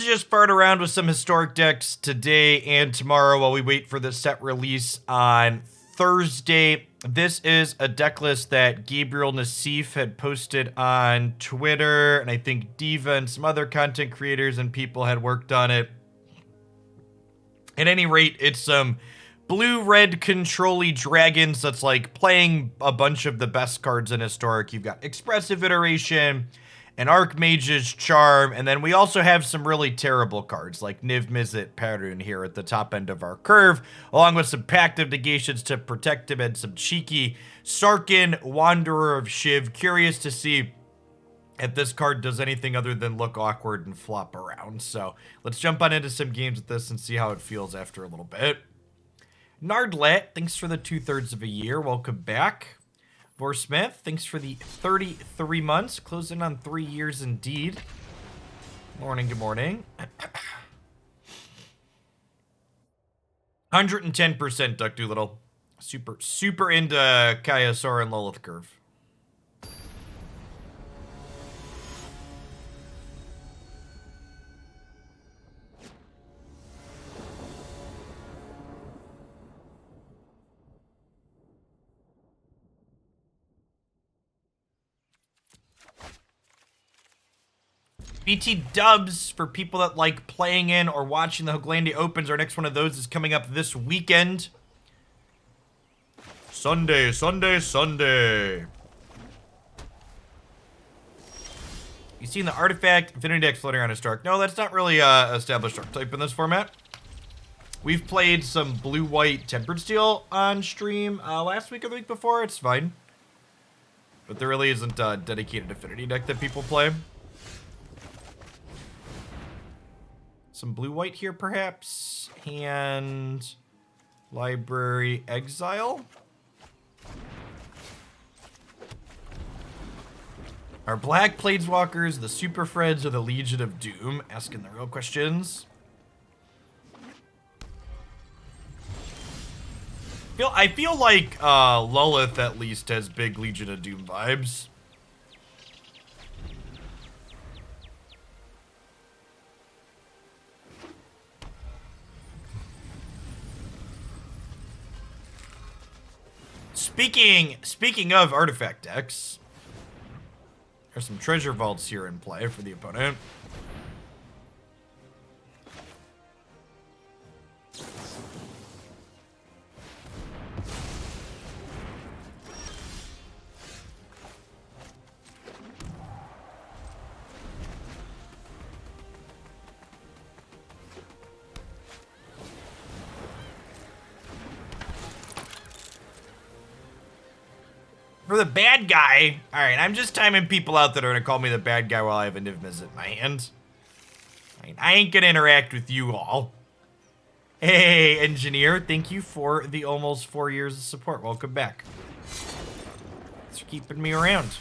Just fart around with some historic decks today and tomorrow while we wait for the set release on Thursday. This is a deck list that Gabriel Nassif had posted on Twitter, and I think Diva and some other content creators and people had worked on it. At any rate, it's some blue-red control-y dragons that's like playing a bunch of the best cards in Historic. You've got Expressive Iteration and Archmage's Charm, and then we also have some really terrible cards like Niv-Mizzet Parun here at the top end of our curve, along with some Pact of Negations to protect him and some cheeky Sarkhan, Wanderer of Shiv. Curious to see if this card does anything other than look awkward and flop around. So let's jump on into some games with this and see how it feels after a little bit. Nardlet, thanks for the 2/3 of a year. Welcome back. Vor Smith, thanks for the 33 months. Closing on 3 years indeed. Morning, good morning. 110% Duck Doolittle. Super into Kaya Soren Lilith curve. BT Dubs, for people that like playing in or watching the Hooglandia Opens, our next one of those is coming up this weekend. Sunday. You seen the Artifact Infinity deck floating around Historic? No, that's not really established archetype in this format. We've played some blue-white Tempered Steel on stream last week or the week before. It's fine. But there really isn't a dedicated Affinity deck that people play. Some blue-white here, perhaps. Hand, Library, Exile. Our black Planeswalkers, the Super Freds, or the Legion of Doom? Asking the real questions. I feel like Lilith at least has big Legion of Doom vibes. Speaking of artifact decks, there's some treasure vaults here in play for the opponent. For the bad guy, all right, I'm just timing people out that are gonna call me the bad guy while I have a Niv-Mizzet in my hand. I ain't gonna interact with you all. Hey, engineer, thank you for the almost 4 years of support. Welcome back. Thanks for keeping me around.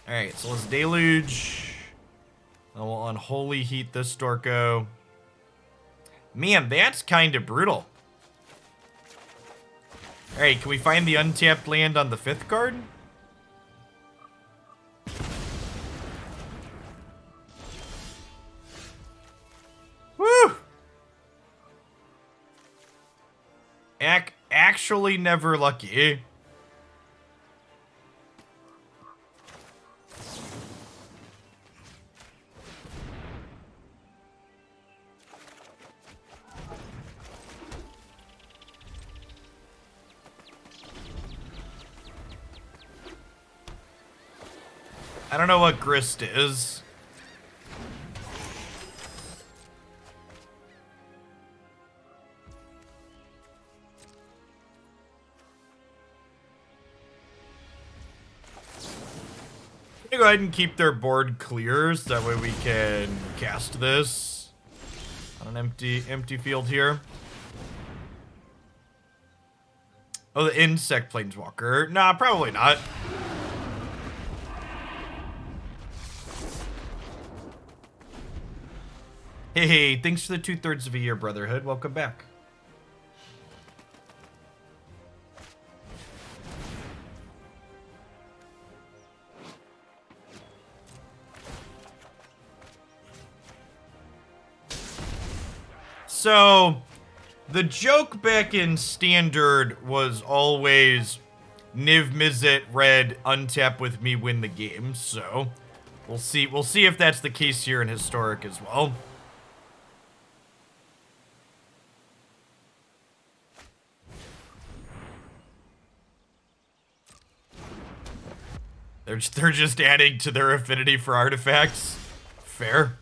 All right, so let's Deluge. And we'll Unholy Heat this Storko. Man, that's kind of brutal. Alright, can we find the untapped land on the 5th card? Woo! Actually never lucky. I don't know what Grist is. I'm gonna go ahead and keep their board clear so that way we can cast this on an empty field here. Oh, the Insect Planeswalker. Nah, probably not. Hey, thanks for the 2/3 of a year, Brotherhood. Welcome back. So, the joke back in Standard was always Niv-Mizzet red, untap with me, win the game. So, we'll see if that's the case here in Historic as well. They're just adding to their affinity for artifacts. Fair.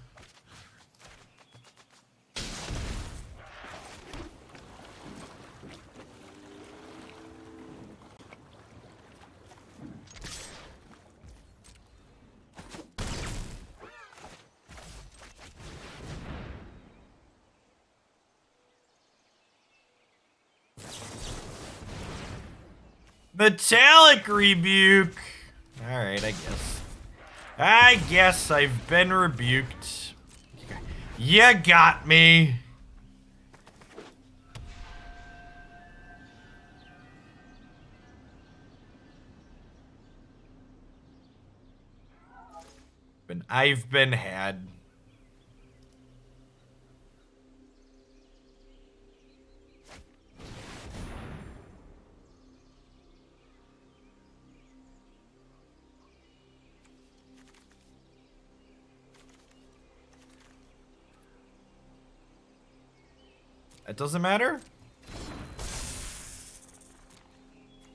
Metallic Rebuke. Alright, I guess I've been rebuked. You got me. I've been had. It doesn't matter?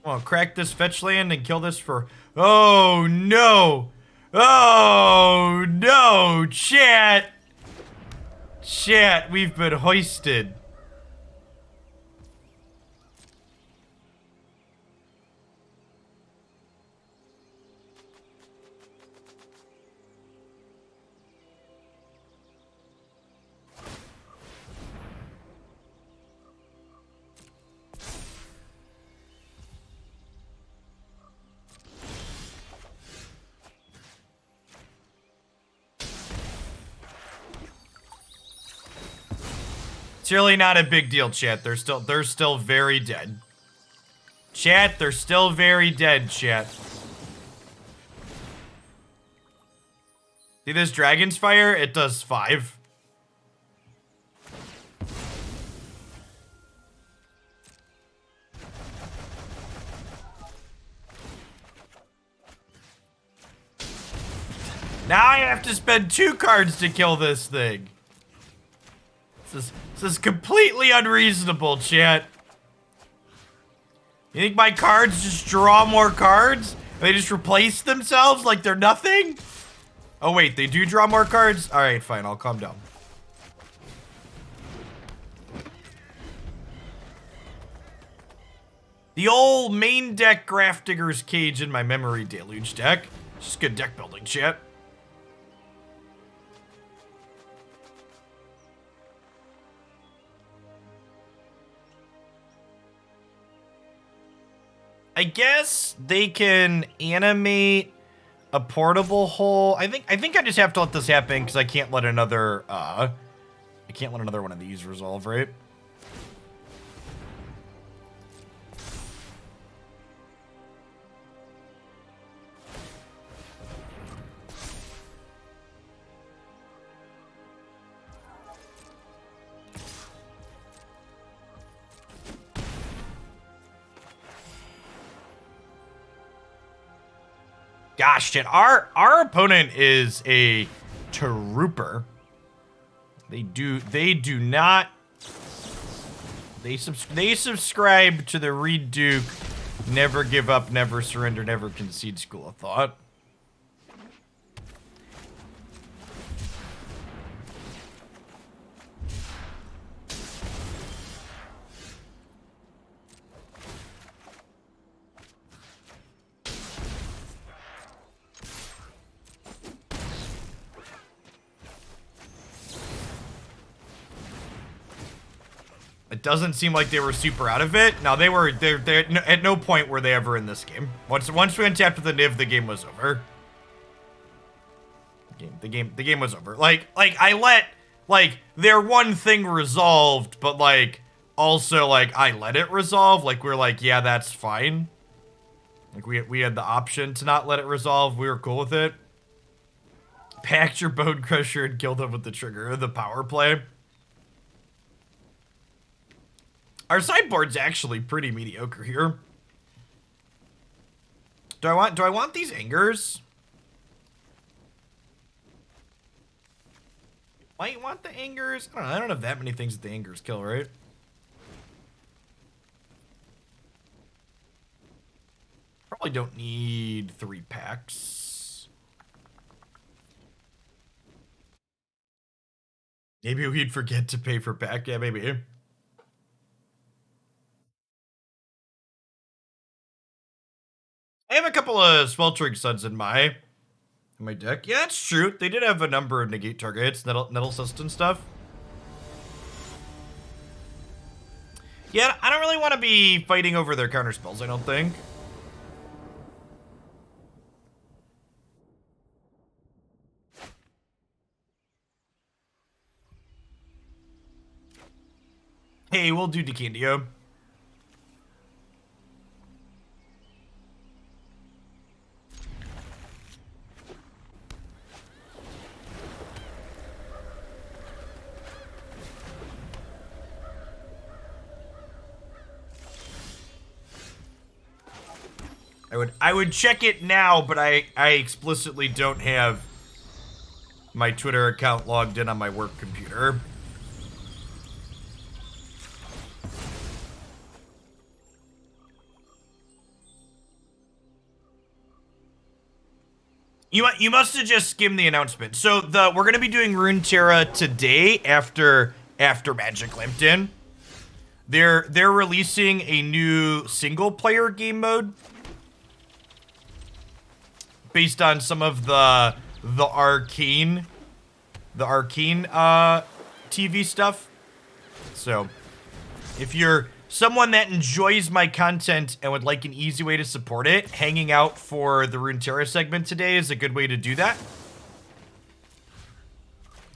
Well, crack this fetch land and kill this for... Oh, no! Oh, no! Chat! Chat, we've been hoisted. It's really not a big deal, chat. They're still very dead. Chat, they're still very dead, chat. See this Dragon's Fire? It does 5. Now I have to spend 2 cards to kill this thing. This is completely unreasonable, chat. You think my cards just draw more cards? They just replace themselves like they're nothing? Oh wait, they do draw more cards? Alright, fine, I'll calm down. The old main deck Grafdigger's Cage in my Memory Deluge deck. Just good deck building, chat. I guess they can animate a portable hole. I think I just have to let this happen because I can't let another one of these resolve, right? Gosh, shit. Our opponent is a trooper. They subscribe to the Reed Duke, never give up, never surrender, never concede school of thought. It doesn't seem like they were super out of it. No, they're at no point were they ever in this game. Once we untapped with the Niv, the game was over. The game was over. Like I let their one thing resolved, but also I let it resolve. We're like, yeah, that's fine. We had the option to not let it resolve. We were cool with it. Packed your Bonecrusher and killed him with the trigger of the power play. Our sideboard's actually pretty mediocre here. Do I want these Angers? Might want the Angers? I don't know. I don't have that many things that the Angers kill, right? Probably don't need 3 packs. Maybe we'd forget to pay for pack. Yeah, maybe. I have a couple of Sweltering Suns in my deck. Yeah, it's true. They did have a number of negate targets, nettle and stuff. Yeah, I don't really want to be fighting over their counter spells, I don't think. Hey, we'll do Decandio. I would check it now, but I explicitly don't have my Twitter account logged in on my work computer. You must have just skimmed the announcement. So we're gonna be doing Runeterra today after Magic Lambton. They're releasing a new single player game mode based on some of the Arcane TV stuff. So if you're someone that enjoys my content and would like an easy way to support it, hanging out for the Runeterra segment today is a good way to do that.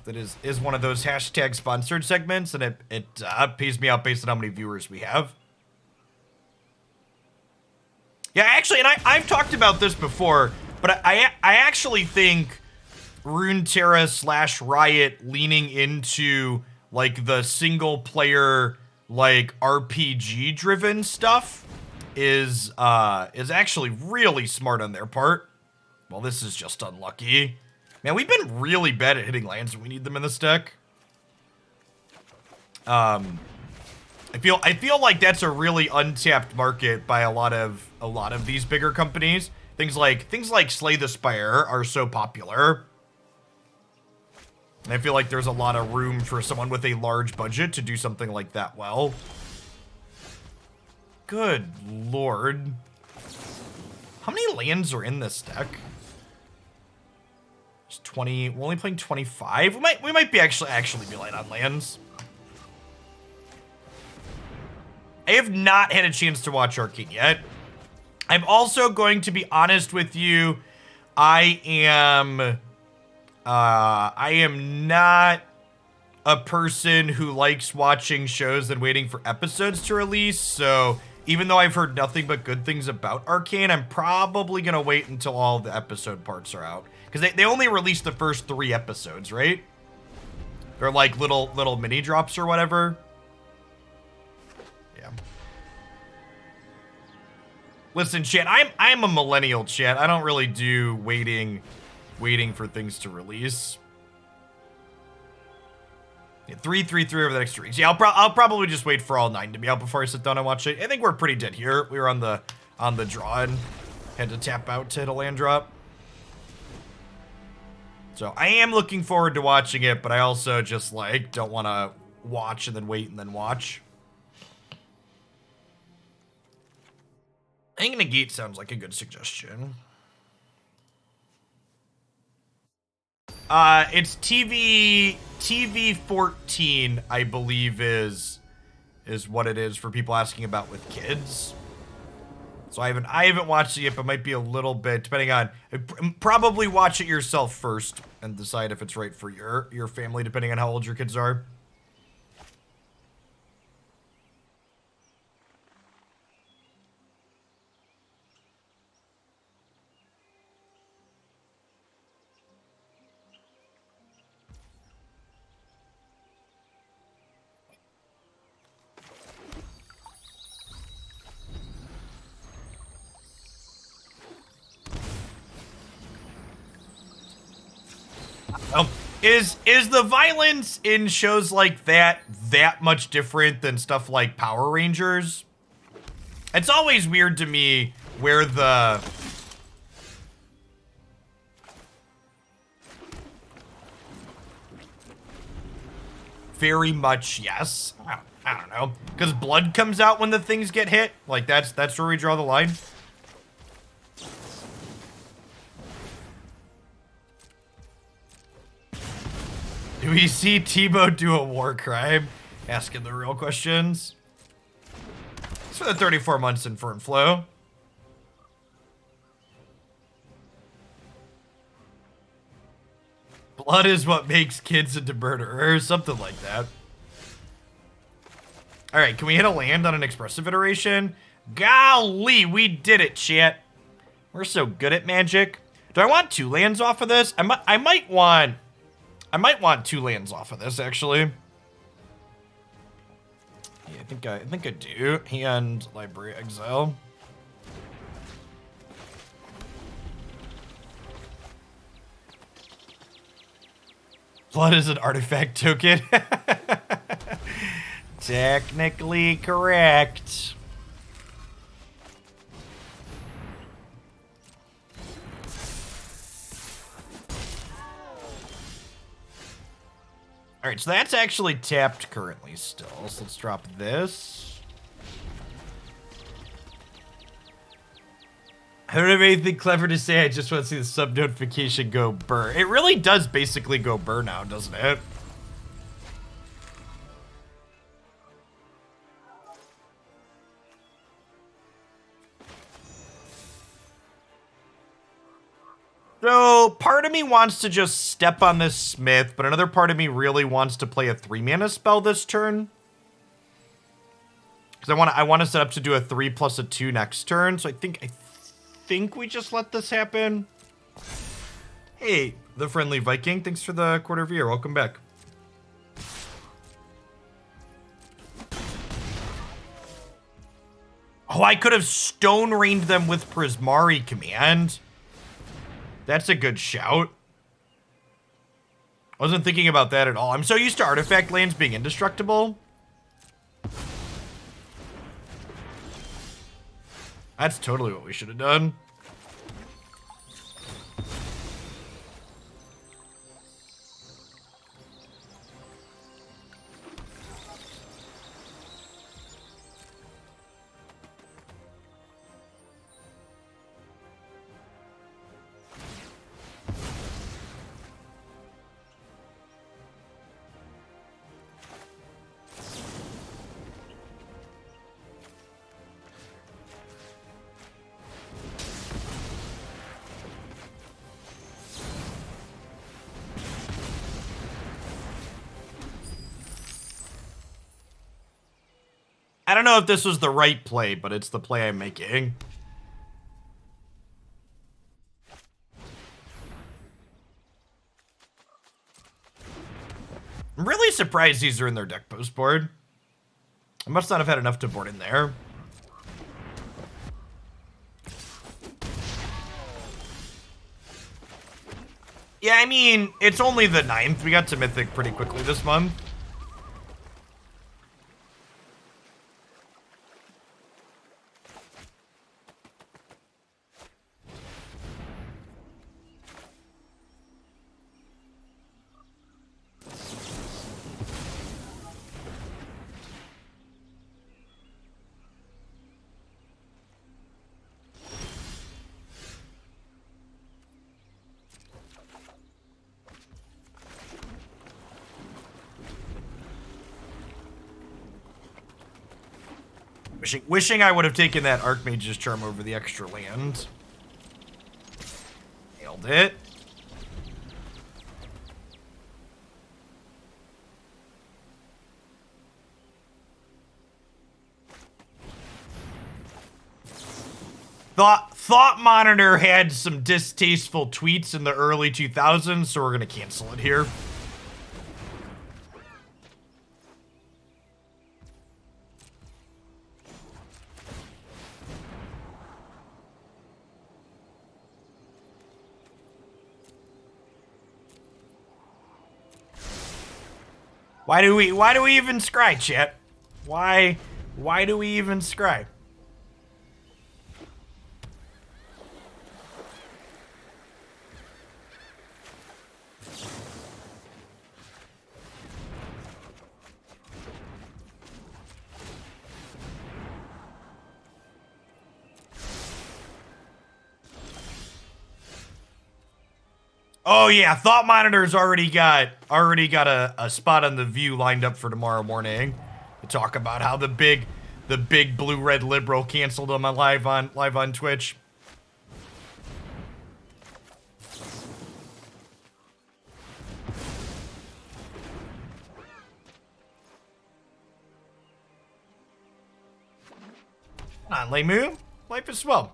That is one of those hashtag sponsored segments, and it pays me out based on how many viewers we have. Yeah, actually, and I've talked about this before, but I actually think Runeterra / Riot leaning into like the single player like RPG driven stuff is actually really smart on their part. Well, this is just unlucky. Man, we've been really bad at hitting lands when we need them in this deck. I feel like that's a really untapped market by a lot of these bigger companies. Things like Slay the Spire are so popular. And I feel like there's a lot of room for someone with a large budget to do something like that well. Good lord. How many lands are in this deck? There's 20. We're only playing 25. We might be actually be light on lands. I have not had a chance to watch Arcane yet. I'm also going to be honest with you. I am not a person who likes watching shows and waiting for episodes to release, so even though I've heard nothing but good things about Arcane, I'm probably gonna wait until all the episode parts are out. Because they only released the first 3 episodes, right? They're like little mini drops or whatever. Yeah. Listen, chat, I'm a millennial, chat. I don't really do waiting for things to release. Yeah, 3 over the next 2 weeks. Yeah, I'll probably just wait for all 9 to be out before I sit down and watch it. I think we're pretty dead here. We were on the draw and had to tap out to hit a land drop. So I am looking forward to watching it, but I also just like don't want to watch and then wait and then watch. I think Negate sounds like a good suggestion. It's TV 14, I believe is what it is for people asking about with kids. So I haven't watched it yet, but might be a little bit depending on. Probably watch it yourself first and decide if it's right for your family, depending on how old your kids are. Is the violence in shows like that much different than stuff like Power Rangers? It's always weird to me where the... Very much yes. I don't know. Because blood comes out when the things get hit. Like, that's where we draw the line. Do we see Tebow do a war crime? Asking the real questions. It's for the 34 months in Fern Flow. Blood is what makes kids into murderers. Something like that. Alright, can we hit a land on an Expressive Iteration? Golly, we did it, chat. We're so good at Magic. Do I want 2 lands off of this? I might want 2 lands off of this, actually. Yeah, I think I do. Hand Library Exile. Blood is an artifact token. Technically correct. All right, so that's actually tapped currently still. So let's drop this. I don't have anything clever to say. I just want to see the sub notification go burr. It really does basically go burr now, doesn't it? So, part of me wants to just step on this Smith, but another part of me really wants to play a 3-mana spell this turn. Because I want to set up to do a 3 plus a 2 next turn, so I think we just let this happen. Hey, the Friendly Viking, thanks for the quarter of a year. Welcome back. Oh, I could have Stone Rained them with Prismari Command. That's a good shout. I wasn't thinking about that at all. I'm so used to artifact lands being indestructible. That's totally what we should have done. I don't know if this was the right play, but it's the play I'm making. I'm really surprised these are in their deck post board. I must not have had enough to board in there. Yeah, I mean, it's only the 9th. We got to Mythic pretty quickly this month. Wishing I would have taken that Archmage's Charm over the extra land. Nailed it. Thought Monitor had some distasteful tweets in the early 2000s, so we're gonna cancel it here. Why do we even scry, chat? Why do we even scry? Oh yeah, Thought Monitor's already got a spot on the View lined up for tomorrow morning to talk about how the big blue-red liberal canceled him on live on Twitch. Come on, Lemu. Life is swell.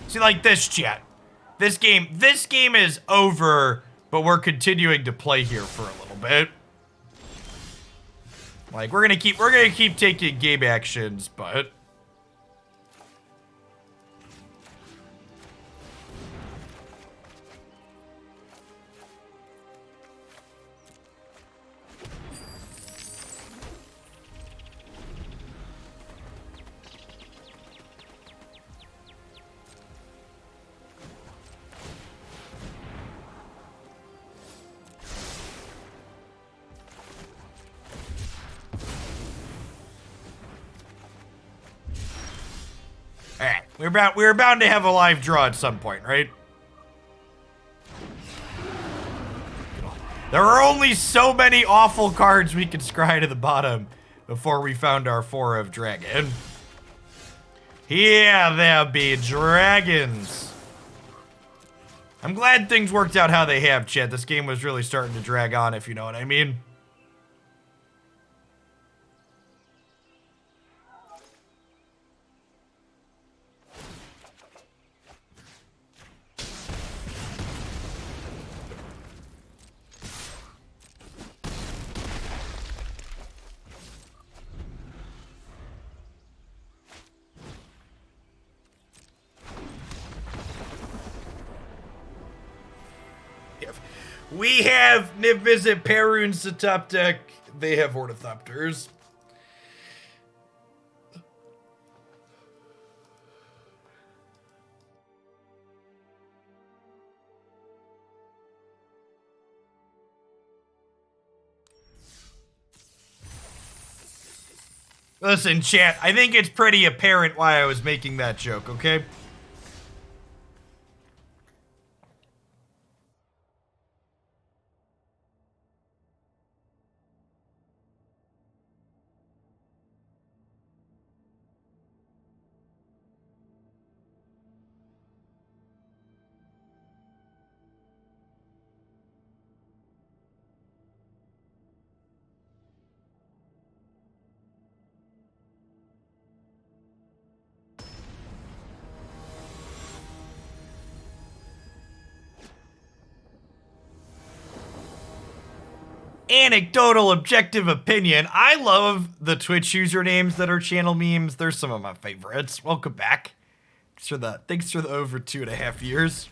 See, like this, chat. This game is over, but we're continuing to play here for a little bit. Like, we're gonna keep taking game actions, but alright, we're bound to have a live draw at some point, right? There were only so many awful cards we could scry to the bottom before we found our 4 of Dragon. Yeah, there be dragons. I'm glad things worked out how they have, chat. This game was really starting to drag on, if you know what I mean. We have Niv-Mizzet, Parun's the top deck. They have Ornithopters. Listen, chat, I think it's pretty apparent why I was making that joke, okay? Anecdotal objective opinion. I love the Twitch usernames that are channel memes. They're some of my favorites. Welcome back. Thanks for the over 2.5 years.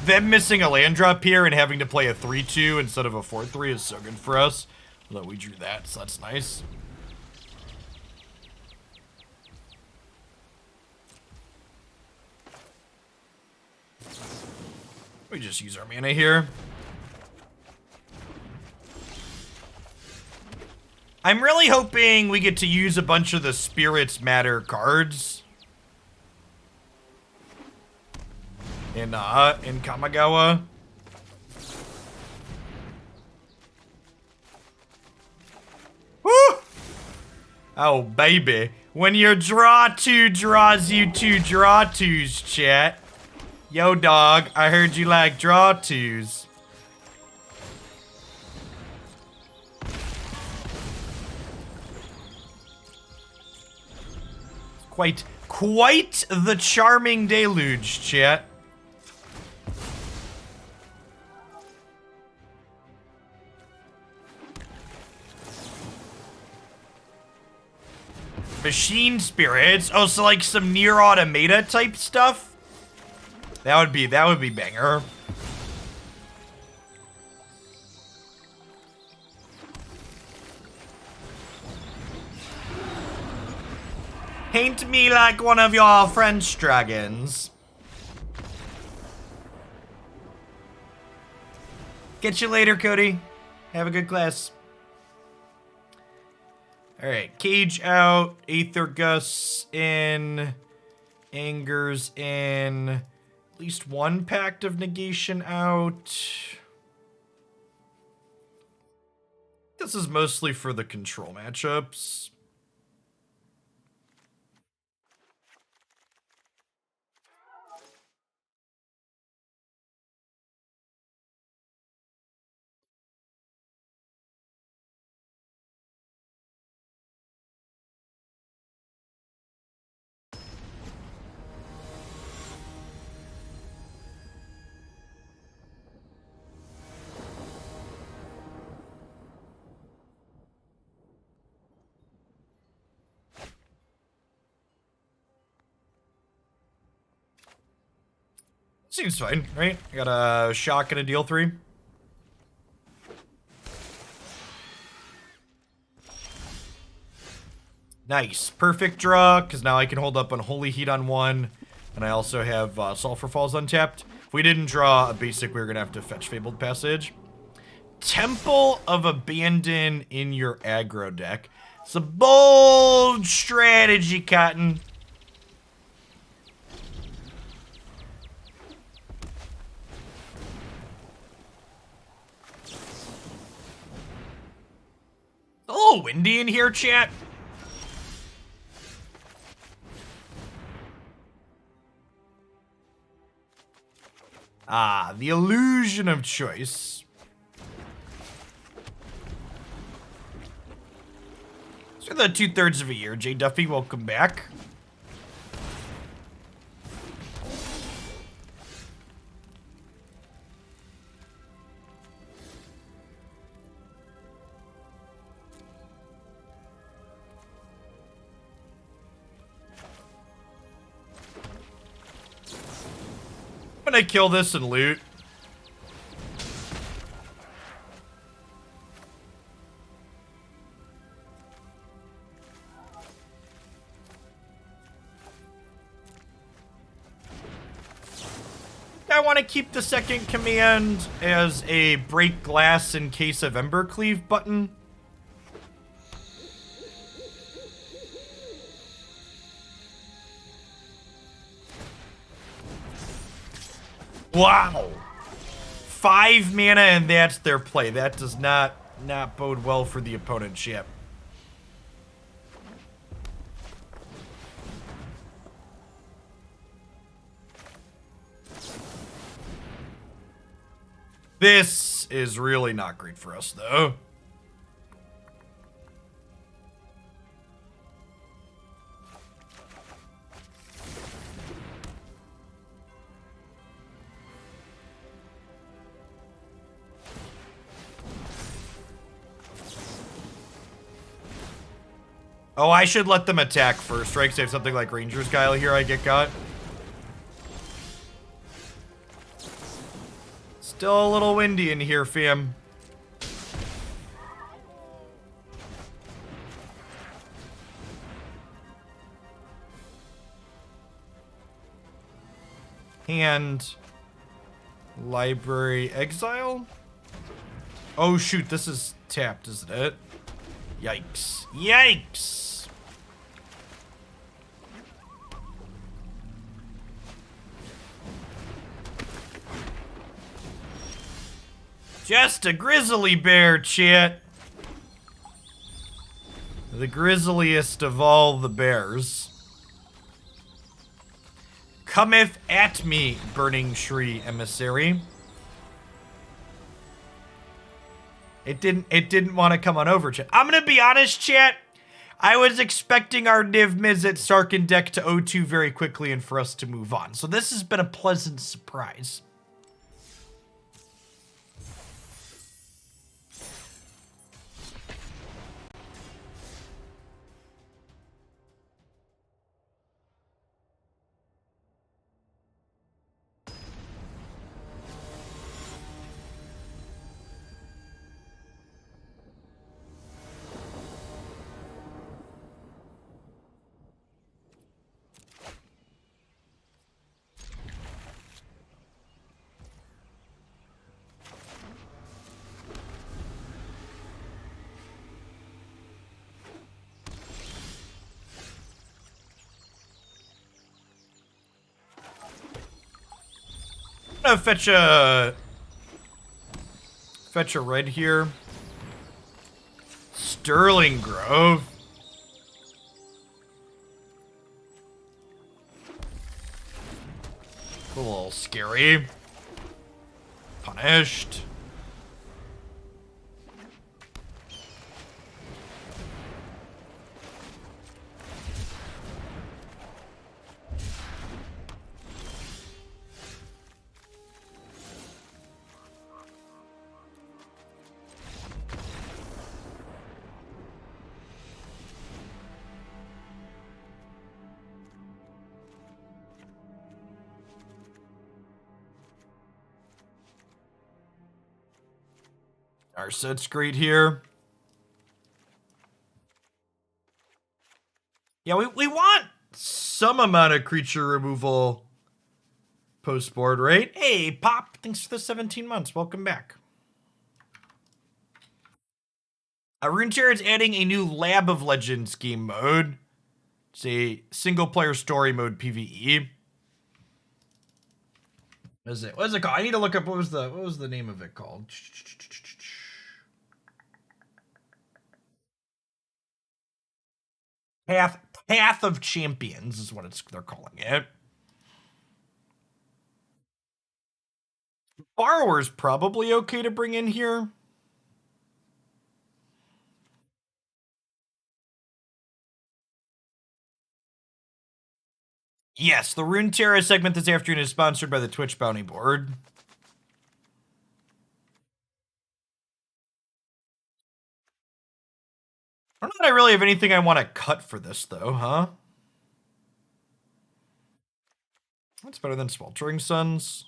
Them missing a land drop here and having to play a 3-2 instead of a 4-3 is so good for us. Although we drew that, so that's nice. We just use our mana here. I'm really hoping we get to use a bunch of the Spirits Matter cards. In Kamigawa. Woo! Oh, baby. When your draw 2 draws you 2 draw 2s, chat. Yo, dog, I heard you like draw 2s. Quite the charming deluge, chat. Machine spirits. Oh, so like some near automata type stuff. That would be banger. Paint me like one of your French dragons. Get you later, Cody. Have a good class. Alright, Cage out, Aether Gust in, Anger's in, at least one Pact of Negation out. This is mostly for the control matchups. Seems fine, right? I got a shock and a deal 3. Nice. Perfect draw, because now I can hold up Unholy Heat on 1, and I also have Sulfur Falls untapped. If we didn't draw a basic, we were going to have to fetch Fabled Passage. Temple of Abandon in your aggro deck. It's a bold strategy, Cotton. A little windy in here, chat. Ah, the illusion of choice. So the 2/3 of a year, J Duffy, welcome back. I'm gonna kill this and loot. I want to keep the second command as a break glass in case of Embercleave button. Wow. 5 mana and that's their play. That does not bode well for the opponent ship. This is really not great for us, though. Oh, I should let them attack first, right? Because I have something like Ranger's Guile here I get got. Still a little windy in here, fam. And Library Exile? Oh shoot, this is tapped, isn't it? Yikes. Yikes! Just a grizzly bear, chat. The grisliest of all the bears. Cometh at me, Burning Tree Emissary. It didn't want to come on over, chat. I'm gonna be honest, chat. I was expecting our Niv-Mizzet Sarkhan deck to O2 very quickly and for us to move on. So this has been a pleasant surprise. I'm gonna fetch a red here. Sterling Grove. A little scary. Punished. Narset's great here. Yeah, we want some amount of creature removal post-board, right? Hey, Pop, thanks for the 17 months. Welcome back. Runeterra is adding a new Lab of Legends game mode. It's a single-player story mode PvE. What is it? What is it called? I need to look up what was the name of it called. Path of Champions is what they're calling it. Borrower's probably okay to bring in here. Yes, the Runeterra segment this afternoon is sponsored by the Twitch Bounty Board. I don't know that I really have anything I want to cut for this, though, huh? That's better than Sweltering Suns.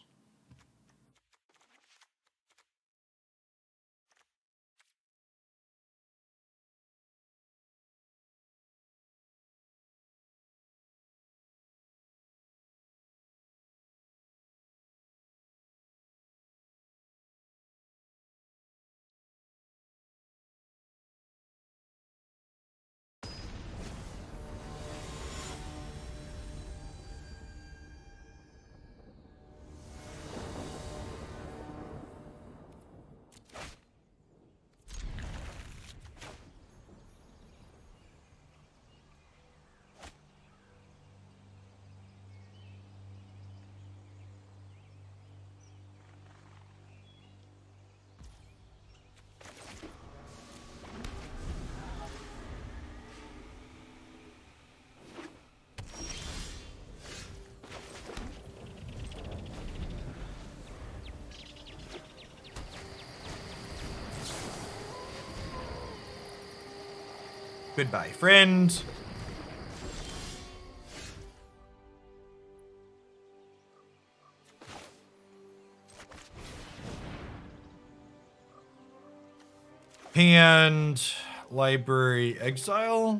Goodbye, friend. And Library Exile.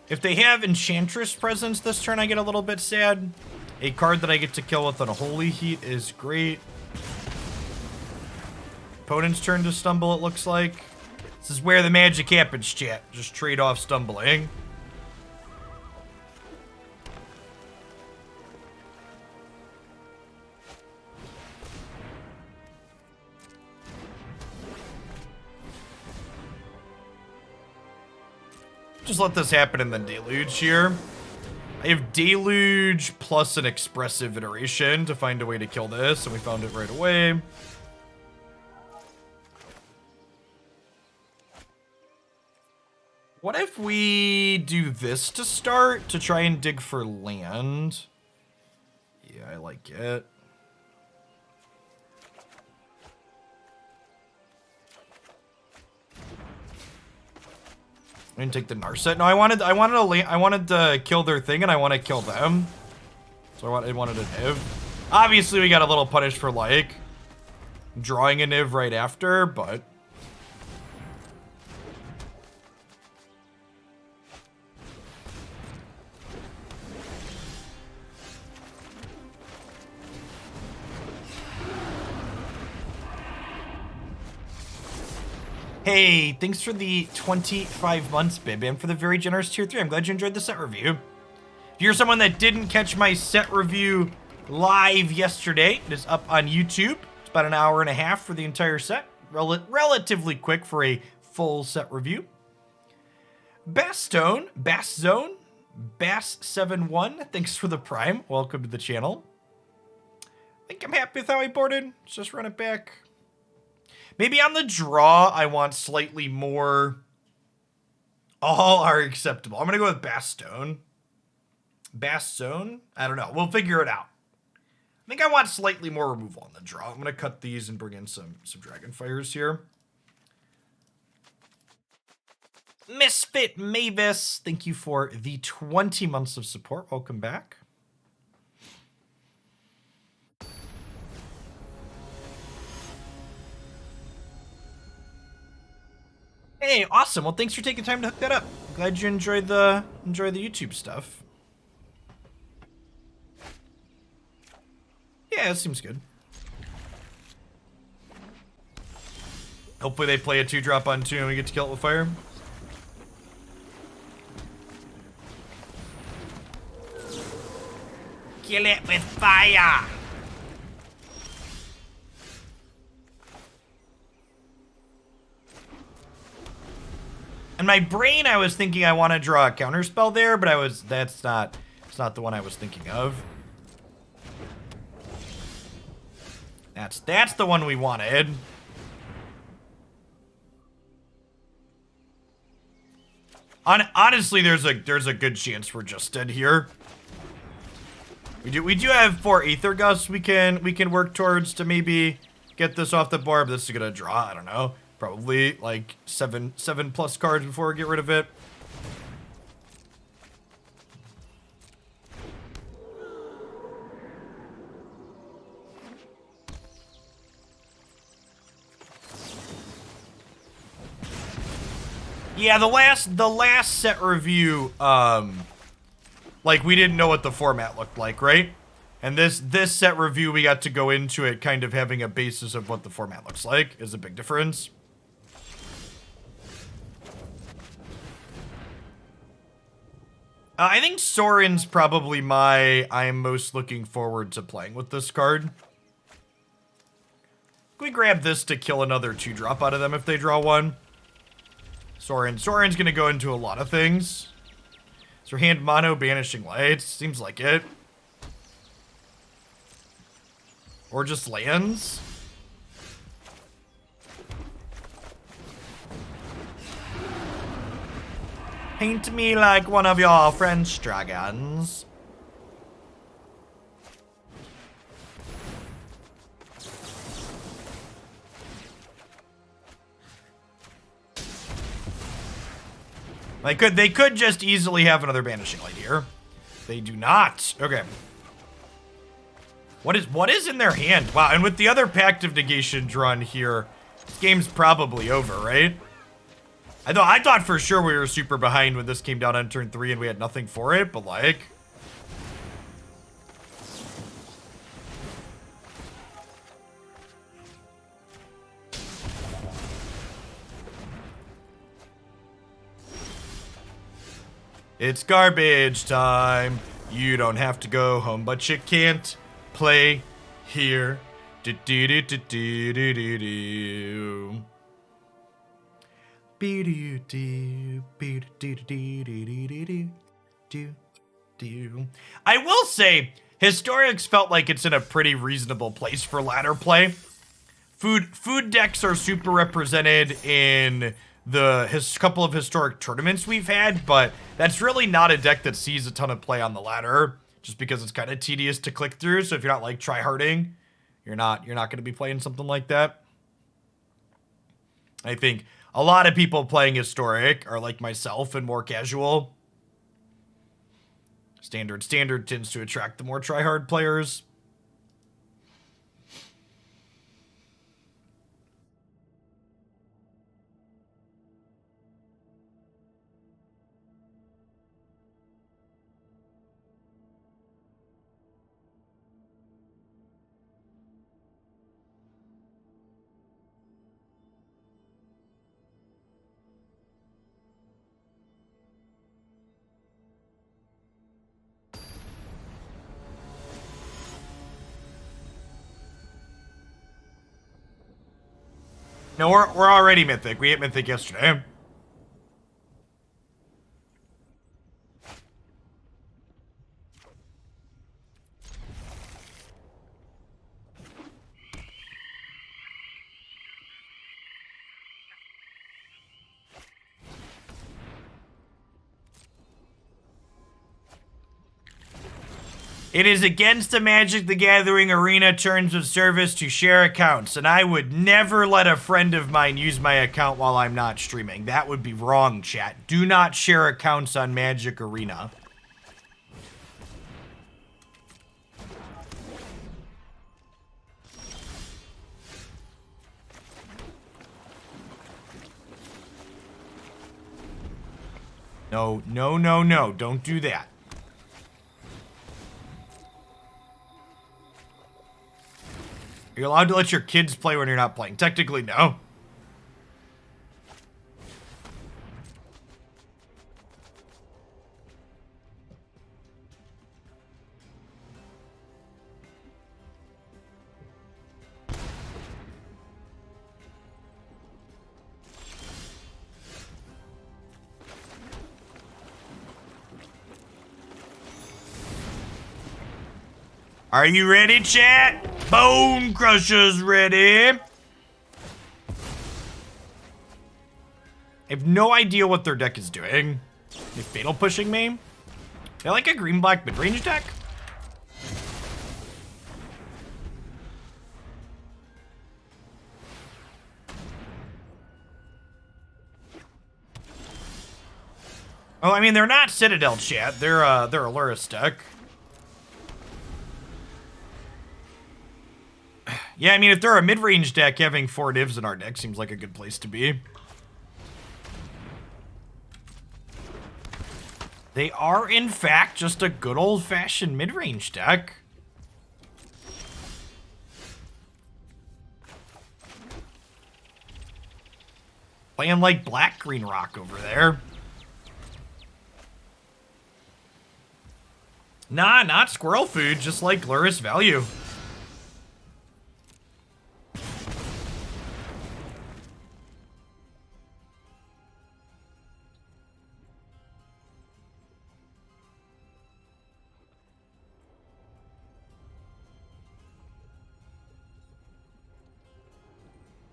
If they have Enchantress presence this turn, I get a little bit sad. A card that I get to kill with Unholy Heat is great. Opponent's turn to stumble, it looks like. This is where the magic happens, chat. Just trade off stumbling. Just let this happen and then Deluge here. I have Deluge plus an Expressive Iteration to find a way to kill this, and we found it right away. What if we do this to start to try and dig for land? Yeah, I like it. I'm gonna take the Narset. No, I wanted to kill their thing, and I want to kill them. So I wanted a Niv. Obviously, we got a little punished for like drawing a Niv right after, but. Hey, thanks for the 25 months, Bib, and for the very generous tier 3. I'm glad you enjoyed the set review. If you're someone that didn't catch my set review live yesterday, it is up on YouTube. It's about an hour and a half for the entire set. Relatively quick for a full set review. Basszone, Bass71, thanks for the Prime. Welcome to the channel. I think I'm happy with how I boarded. Let's just run it back. Maybe on the draw, I want slightly more. All are acceptable. I'm going to go with Basszone. Basszone? I don't know. We'll figure it out. I think I want slightly more removal on the draw. I'm going to cut these and bring in some Dragonfires here. Misfit Mavis, thank you for the 20 months of support. Welcome back. Hey, awesome. Well, thanks for taking time to hook that up. Glad you enjoyed the YouTube stuff. Yeah, it seems good. Hopefully they play a 2-drop on 2 and we get to kill it with fire. Kill it with fire! In my brain, I was thinking I want to draw a counterspell there, but it's not the one I was thinking of. That's the one we wanted. Honestly, there's a good chance we're just dead here. We do have 4 Aether Gusts we can work towards to maybe get this off the board, but this is gonna draw, I don't know. Probably like 7+ cards before we get rid of it. Yeah, the last set review, like we didn't know what the format looked like, right? And this set review, we got to go into it kind of having a basis of what the format looks like. Is a big difference. I think Sorin's probably I'm most looking forward to playing with this card. Can we grab this to kill another 2-drop out of them if they draw one? Sorin's gonna go into a lot of things. Is her hand mono Banishing Lights? Seems like it. Or just lands? Paint me like one of your French dragons. They could just easily have another Banishing Light here. They do not. Okay. What is in their hand? Wow, and with the other Pact of Negation drawn here, this game's probably over, right? I thought for sure we were super behind when this came down on turn 3 and we had nothing for it, but like... It's garbage time. You don't have to go home, but you can't play here. Do do do do do do do do. I will say, Historics felt like it's in a pretty reasonable place for ladder play. Food decks are super represented in couple of historic tournaments we've had, but that's really not a deck that sees a ton of play on the ladder, just because it's kind of tedious to click through. So if you're not like tryharding, you're not going to be playing something like that. I think a lot of people playing historic are like myself and more casual. Standard tends to attract the more tryhard players. No, we're already Mythic. We hit Mythic yesterday. It is against the Magic the Gathering Arena terms of service to share accounts, and I would never let a friend of mine use my account while I'm not streaming. That would be wrong, chat. Do not share accounts on Magic Arena. No, no, no, no. Don't do that. Are you allowed to let your kids play when you're not playing? Technically, no. Are you ready, chat? Bonecrusher's ready. I have no idea what their deck is doing. They fatal pushing me? They're like a green-black mid-range deck? Oh, I mean, they're not Citadel, chat. They're a Lurrus deck. Yeah, I mean, if they're a mid-range deck, having 4 Nivs in our deck seems like a good place to be. They are, in fact, just a good old-fashioned mid-range deck. Playing like black-green rock over there. Nah, not squirrel food, just like Lurrus value.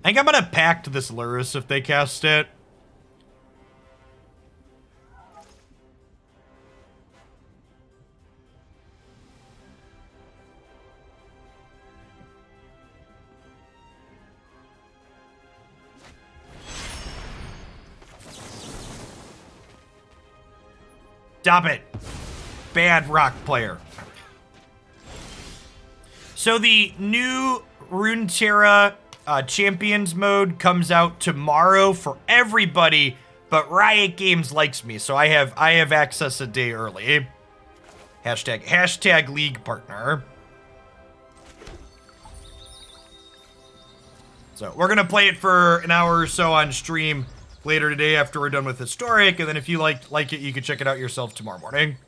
I think I'm gonna pact this Lurrus if they cast it. Stop it. Bad rock player. So the new Runeterra Champions mode comes out tomorrow for everybody, but Riot Games likes me, so I have access a day early. Hashtag league partner. So we're gonna play it for an hour or so on stream later today after we're done with Historic, and then if you like it, you can check it out yourself tomorrow morning.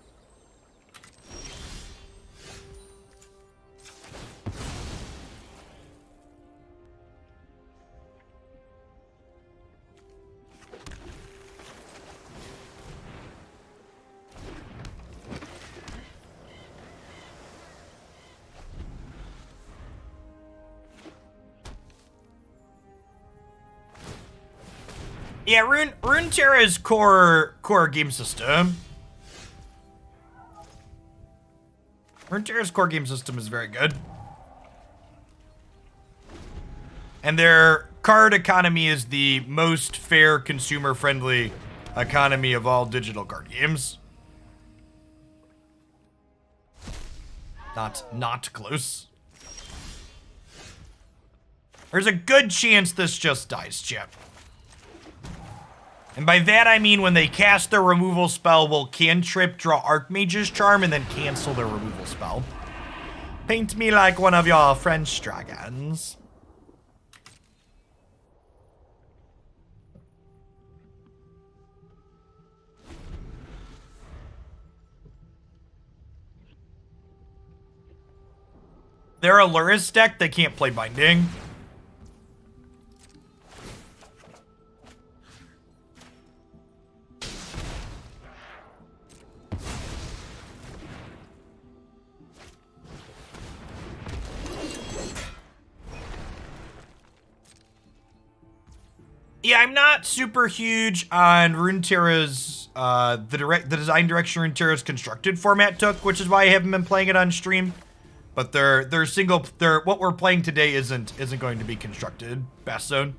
Yeah, Runeterra's core game system. Runeterra's core game system is very good. And their card economy is the most fair, consumer-friendly economy of all digital card games. Not close. There's a good chance this just dies, Chip. And by that I mean when they cast their removal spell, will cantrip, draw Archmage's Charm, and then cancel their removal spell. Paint me like one of your French dragons. They're a Luris deck, they can't play Binding. Yeah, I'm not super huge on Runeterra's, the design direction Runeterra's constructed format took, which is why I haven't been playing it on stream. But what we're playing today isn't going to be constructed. Best zone.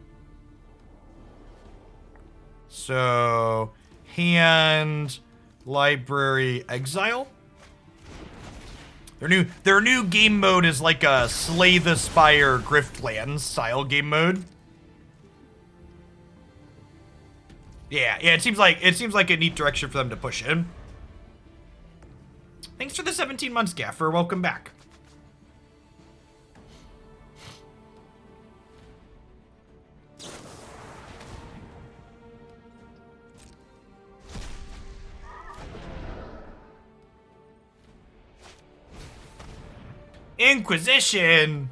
So, hand, library, exile. Their new game mode is like a Slay the Spire Griftlands style game mode. Yeah, it seems like a neat direction for them to push in. Thanks for the 17 months, Gaffer. Welcome back. Inquisition.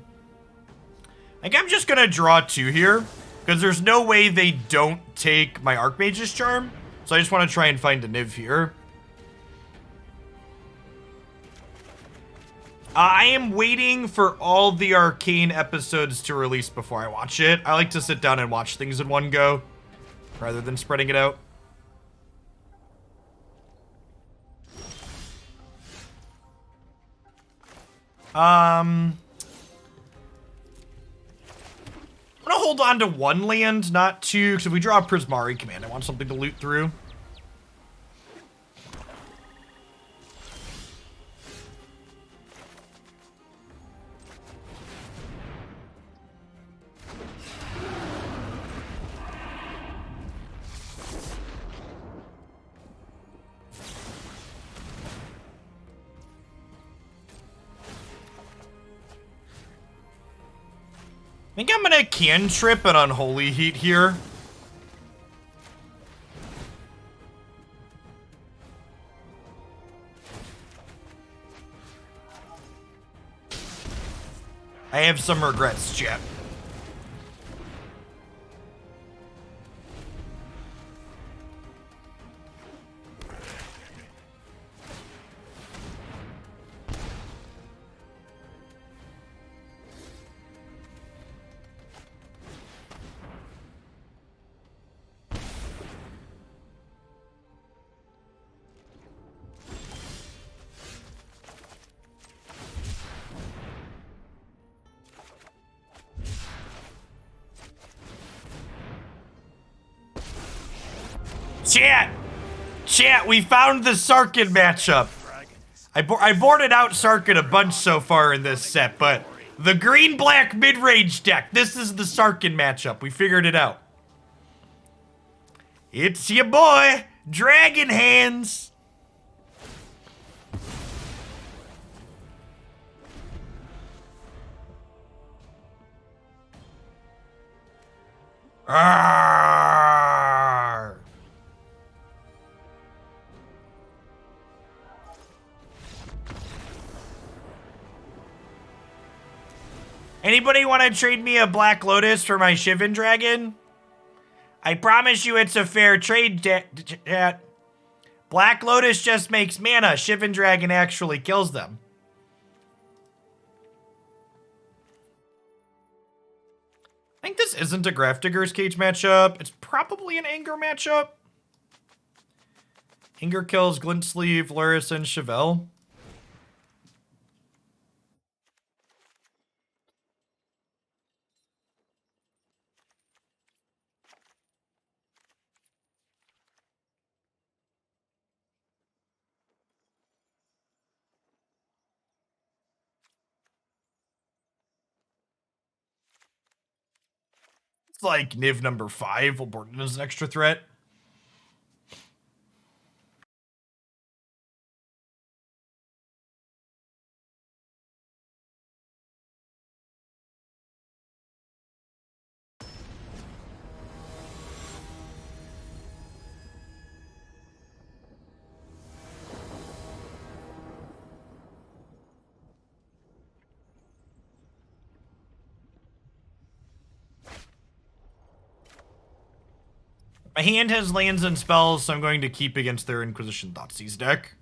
Like, I'm just gonna draw 2 here. Because there's no way they don't take my Archmage's Charm. So I just want to try and find a Niv here. I am waiting for all the Arcane episodes to release before I watch it. I like to sit down and watch things in one go, rather than spreading it out. I'm gonna hold on to 1 land, not 2, because if we draw a Prismari Command, I want something to loot through. I think I'm gonna cantrip an Unholy Heat here. I have some regrets, chat. Chat, we found the Sarkhan matchup. I boarded out Sarkhan a bunch so far in this set, but the green-black mid-range deck, this is the Sarkhan matchup. We figured it out. It's your boy, Dragon Hands. Arrgh. Anybody want to trade me a Black Lotus for my Shivan Dragon? I promise you it's a fair trade, chat. Black Lotus just makes mana. Shivan Dragon actually kills them. I think this isn't a Grafdigger's Cage matchup. It's probably an Anger matchup. Anger kills Glint Sleeve, Luris, and Chevelle. It's like Niv number 5 will board it as an extra threat. My hand has lands and spells, so I'm going to keep against their Inquisition Thoughtseize deck.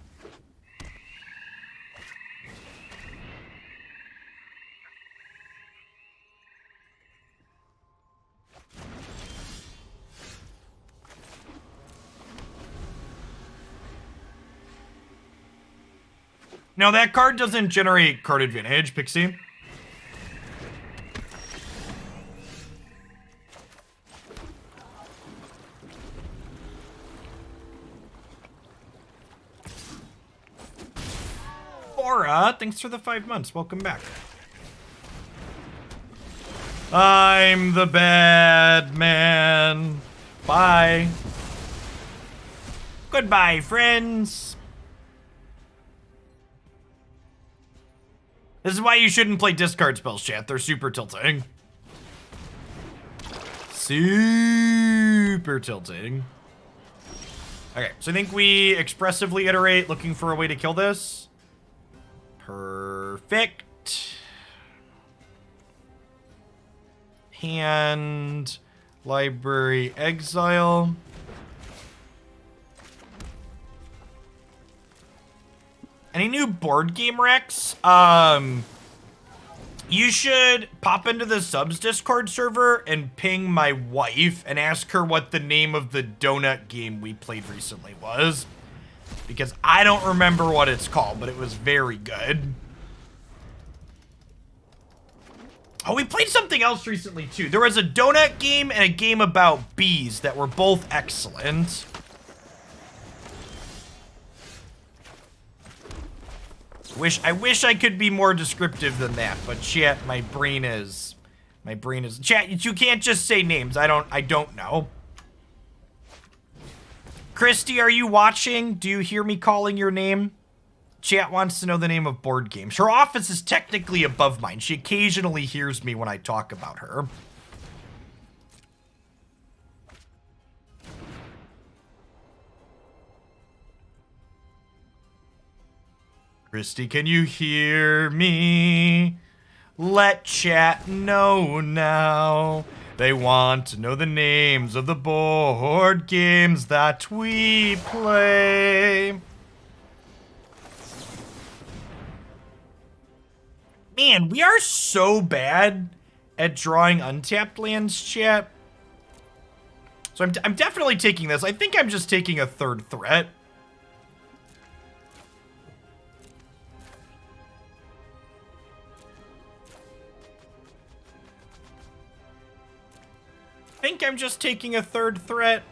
Now, that card doesn't generate card advantage, Pixie. Bora, thanks for the 5 months. Welcome back. I'm the bad man. Bye. Goodbye, friends. This is why you shouldn't play discard spells, chat. They're super tilting. Super tilting. Okay, so I think we expressively iterate, looking for a way to kill this. Perfect. Hand, library, exile. Any new board game recs? You should pop into the subs Discord server and ping my wife and ask her what the name of the donut game we played recently was. Because I don't remember what it's called, but it was very good. Oh, we played something else recently, too. There was a donut game and a game about bees that were both excellent. I wish I could be more descriptive than that, but chat, my brain is chat, you can't just say names. I don't know. Christy, are you watching? Do you hear me calling your name? Chat wants to know the name of board games. Her office is technically above mine. She occasionally hears me when I talk about her. Christy, can you hear me? Let chat know now. They want to know the names of the board games that we play. Man, we are so bad at drawing untapped lands, chat. So I'm definitely taking this. I think I'm just taking a third threat. I think I'm just taking a third threat.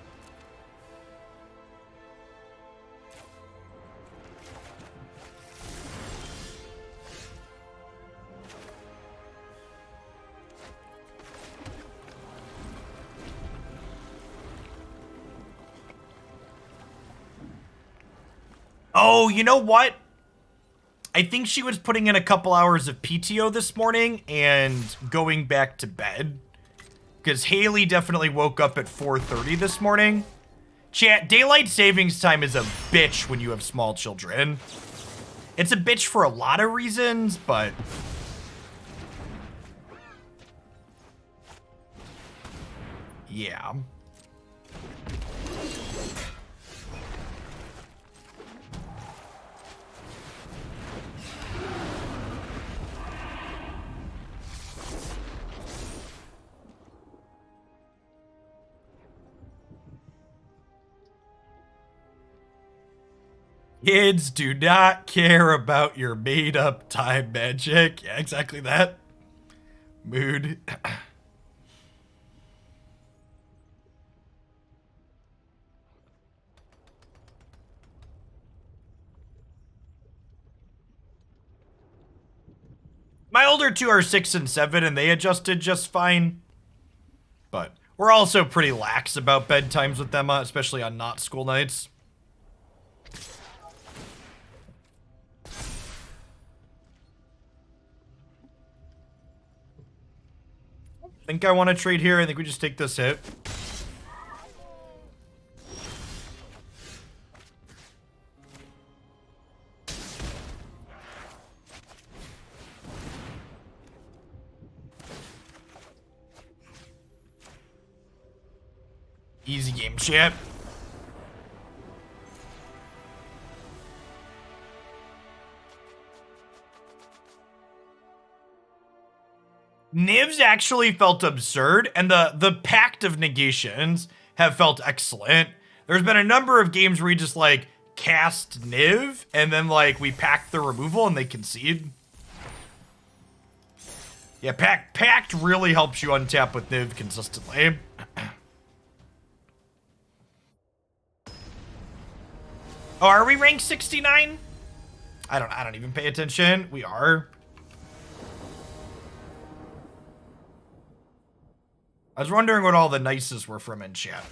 Oh, you know what? I think she was putting in a couple hours of PTO this morning and going back to bed. Because Haley definitely woke up at 4:30 this morning. Chat, daylight savings time is a bitch when you have small children. It's a bitch for a lot of reasons, but... yeah. Kids do not care about your made-up time magic. Yeah, exactly that. Mood. My older two are 6 and 7, and they adjusted just fine. But we're also pretty lax about bedtimes with them, especially on not school nights. I think I want to trade here. I think we just take this hit. Easy game, chat. Nivs actually felt absurd, and the Pact of Negations have felt excellent. There's been a number of games where we just, like, cast Niv, and then, like, we pack the removal and they concede. Yeah, Pact really helps you untap with Niv consistently. Oh, are we ranked 69? I don't even pay attention. We are. I was wondering what all the nices were from in chat.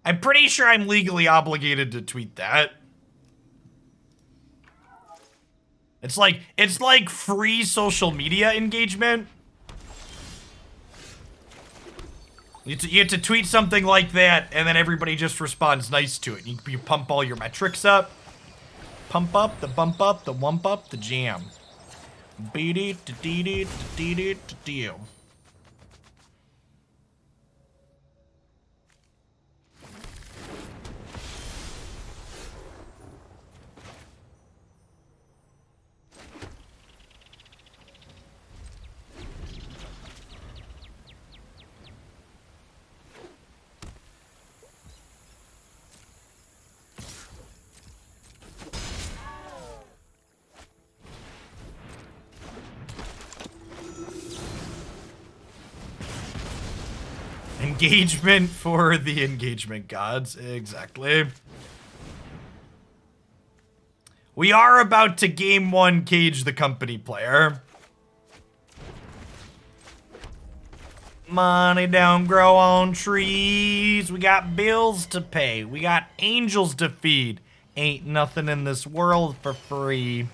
I'm pretty sure I'm legally obligated to tweet that. It's like free social media engagement. You have to tweet something like that, and then everybody just responds nice to it. You pump all your metrics up. Pump up, the bump up, the wump up, the jam. Beat it, deed it, deed it, deal. Engagement for the engagement gods. Exactly. We are about to game 1 Cage the Company player. Money don't grow on trees. We got bills to pay. We got angels to feed. Ain't nothing in this world for free.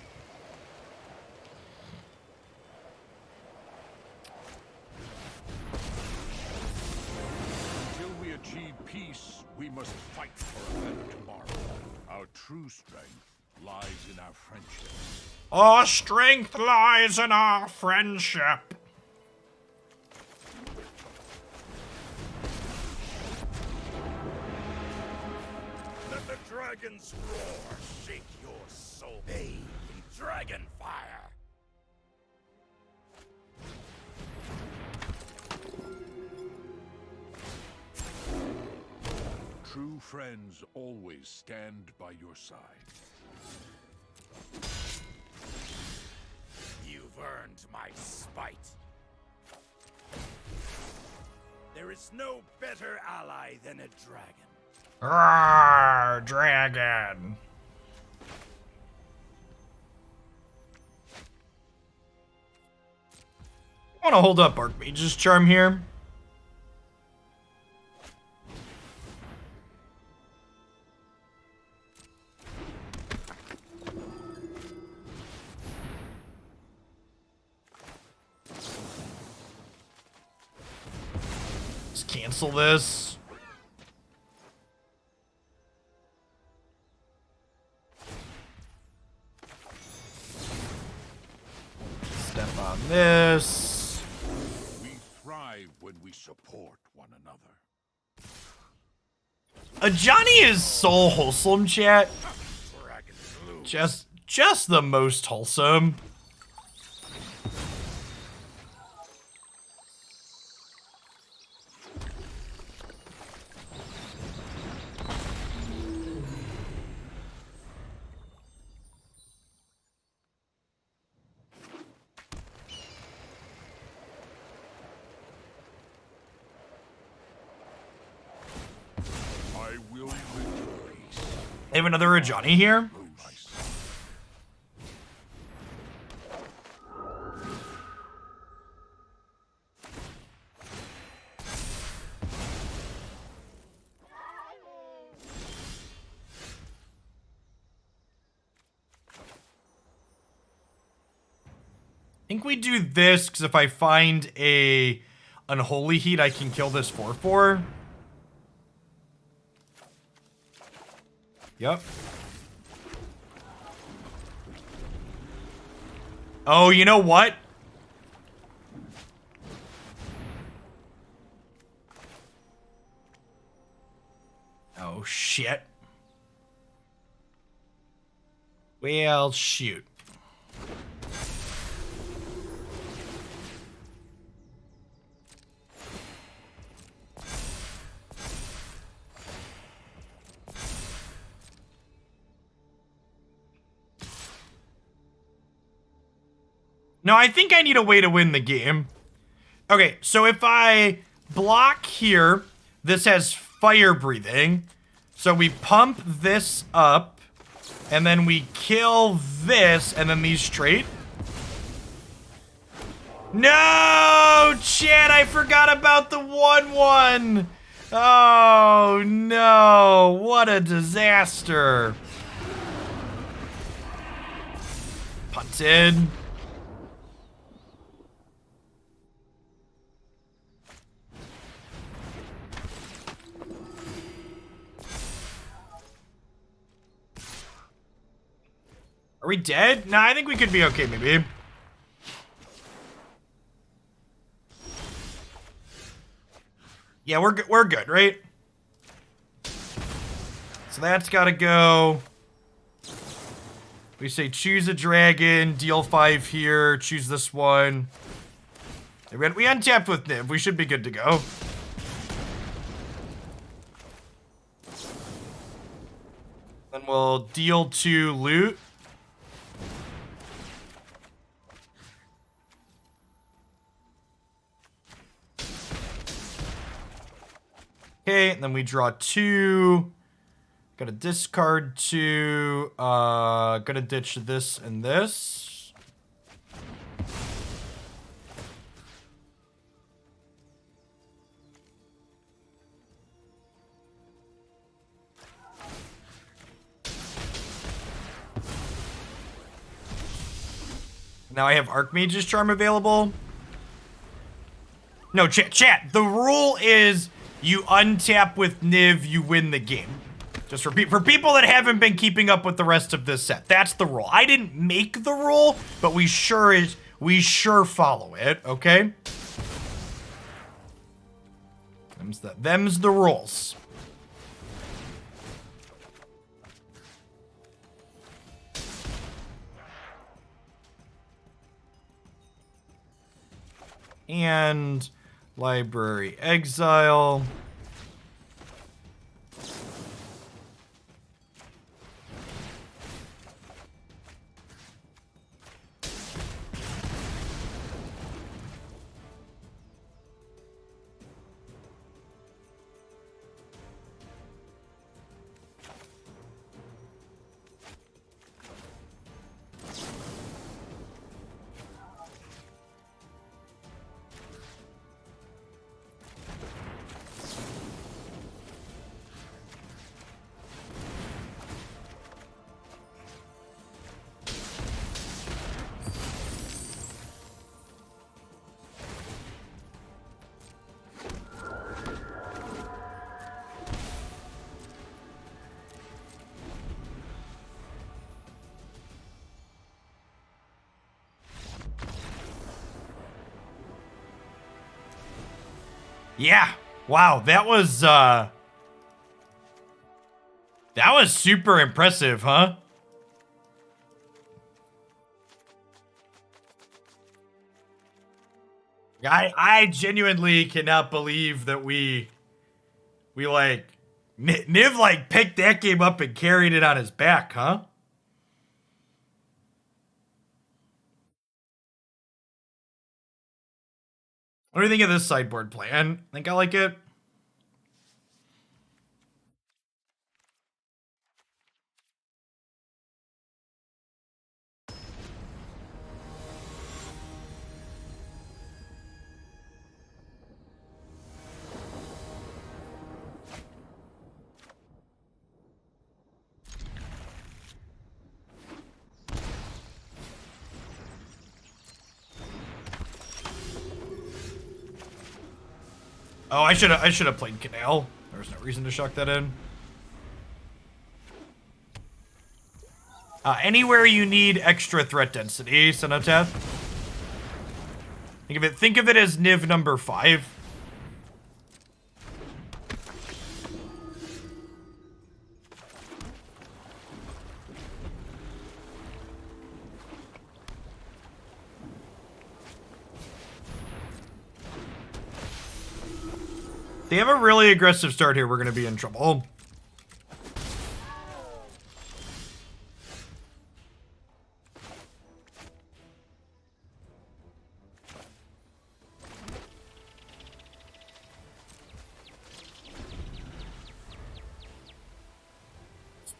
True strength lies in our friendship. Our strength lies in our friendship. Let the dragons roar, shake your soul. Bathe in dragon fire. True friends always stand by your side. You've earned my spite. There is no better ally than a dragon. Roar, dragon. I want to hold up Archmage's Charm here. Cancel this. Step on this. We thrive when we support one another. Johnny is so wholesome, chat. Just the most wholesome. I have another Rajani here. I think we do this, because if I find a Unholy Heat, I can kill this 4/4. Yep. Oh, you know what? Oh, shit. Well, shoot. No, I think I need a way to win the game. Okay, so if I block here, this has fire breathing. So we pump this up, and then we kill this, and then these trait. No, Chad, I forgot about the 1/1. Oh, no, what a disaster. Punted. Are we dead? Nah, I think we could be okay, maybe. Yeah, we're good, right? So that's gotta go. We say choose a dragon, deal 5 here, choose this one. We untapped with Niv, we should be good to go. Then we'll deal 2 loot. Okay, and then we draw 2. Gotta discard 2. Gotta ditch this and this. Now I have Archmage's Charm available. No, chat. The rule is you untap with Niv, you win the game. Just for people that haven't been keeping up with the rest of this set. That's the rule. I didn't make the rule, but we sure follow it, okay? Them's the rules. And library exile. Yeah. Wow, that was super impressive, huh? I genuinely cannot believe that we like Niv like picked that game up and carried it on his back, huh? What do you think of this sideboard plan? Think I like it? Oh, I should have played Canal. There's no reason to chuck that in. Anywhere you need extra threat density, Cenotaph. Think of it as Niv number 5. They have a really aggressive start here. We're going to be in trouble.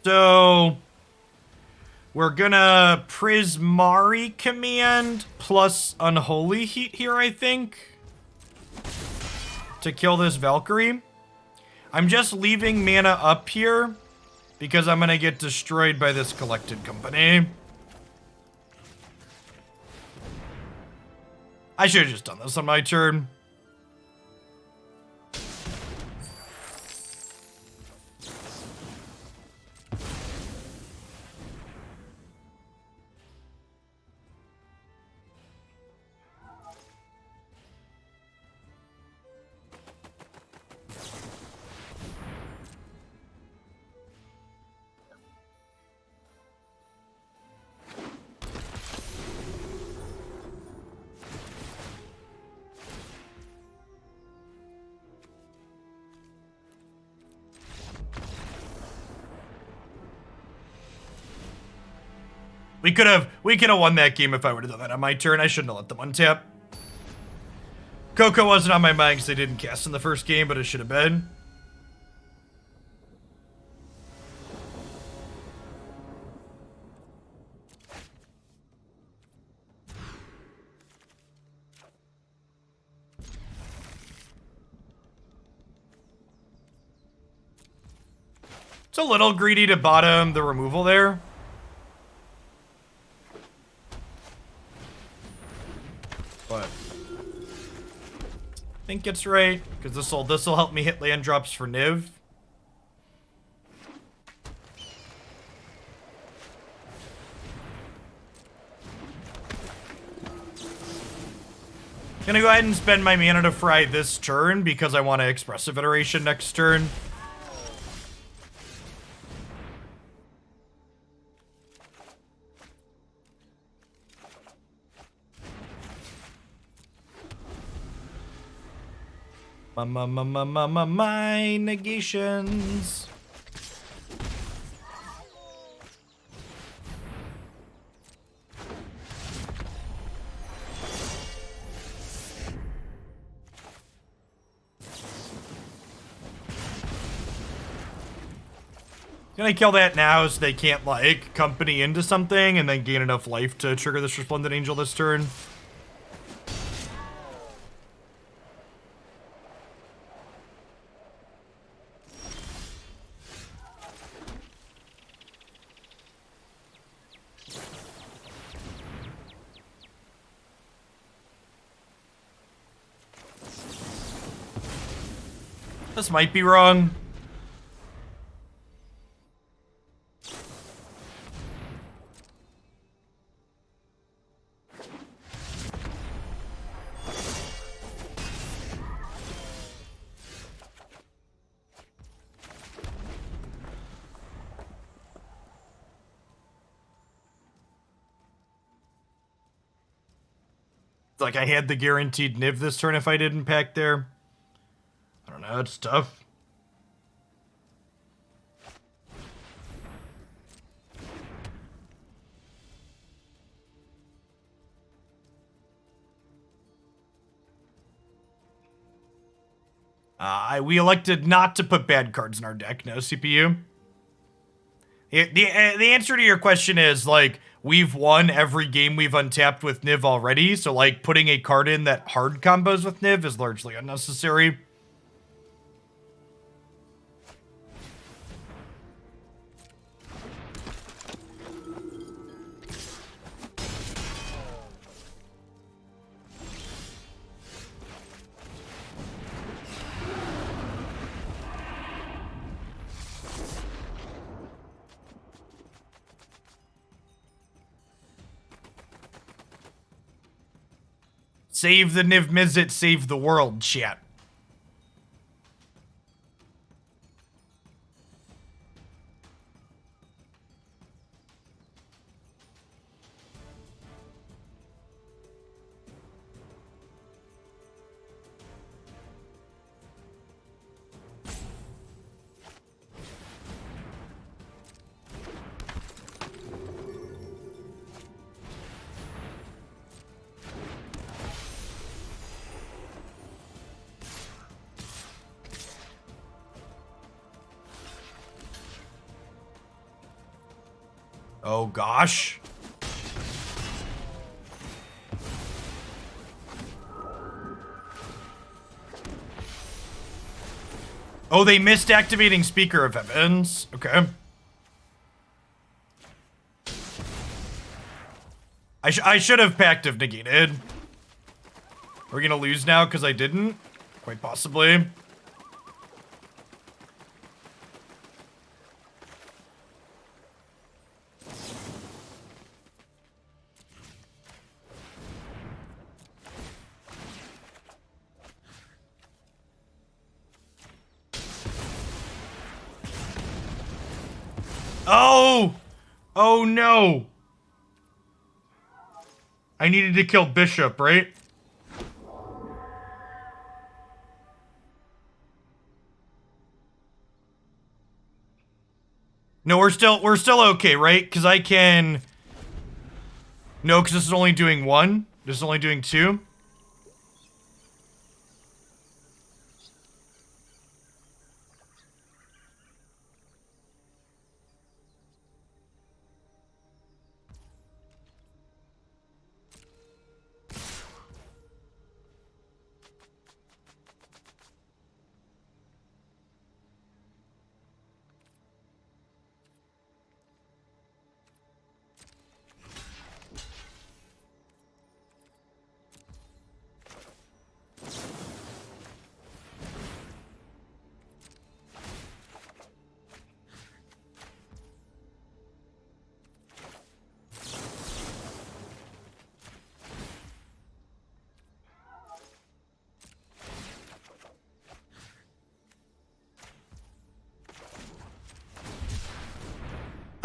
So we're gonna Prismari Command plus Unholy Heat here, I think, to kill this Valkyrie. I'm just leaving mana up here because I'm gonna get destroyed by this Collected Company. I should have just done this on my turn. We could have won that game if I would have done that on my turn. I shouldn't have let them untap. Coco wasn't on my mind because they didn't cast in the first game, but it should have been. It's a little greedy to bottom the removal there. But I think it's right, because this'll help me hit land drops for Niv. Gonna go ahead and spend my mana to fry this turn because I want to Expressive Iteration next turn. My negations. Gonna kill that now so they can't, like, company into something and then gain enough life to trigger this Resplendent Angel this turn. This might be wrong. It's like I had the guaranteed Niv this turn if I didn't pack there. I don't know, it's tough. We elected not to put bad cards in our deck, no CPU. The answer to your question is, like, we've won every game we've untapped with Niv already, so, like, putting a card in that hard combos with Niv is largely unnecessary. Save the Niv-Mizzet, save the world, chat. Oh gosh. Oh, they missed activating Speaker of Heavens. Okay. I should have Pact of Negated. Are we gonna lose now because I didn't? Quite possibly. Oh! Oh no! I needed to kill Bishop, right? No, we're still okay, right? Because I can... No, because this is only doing one. This is only doing two.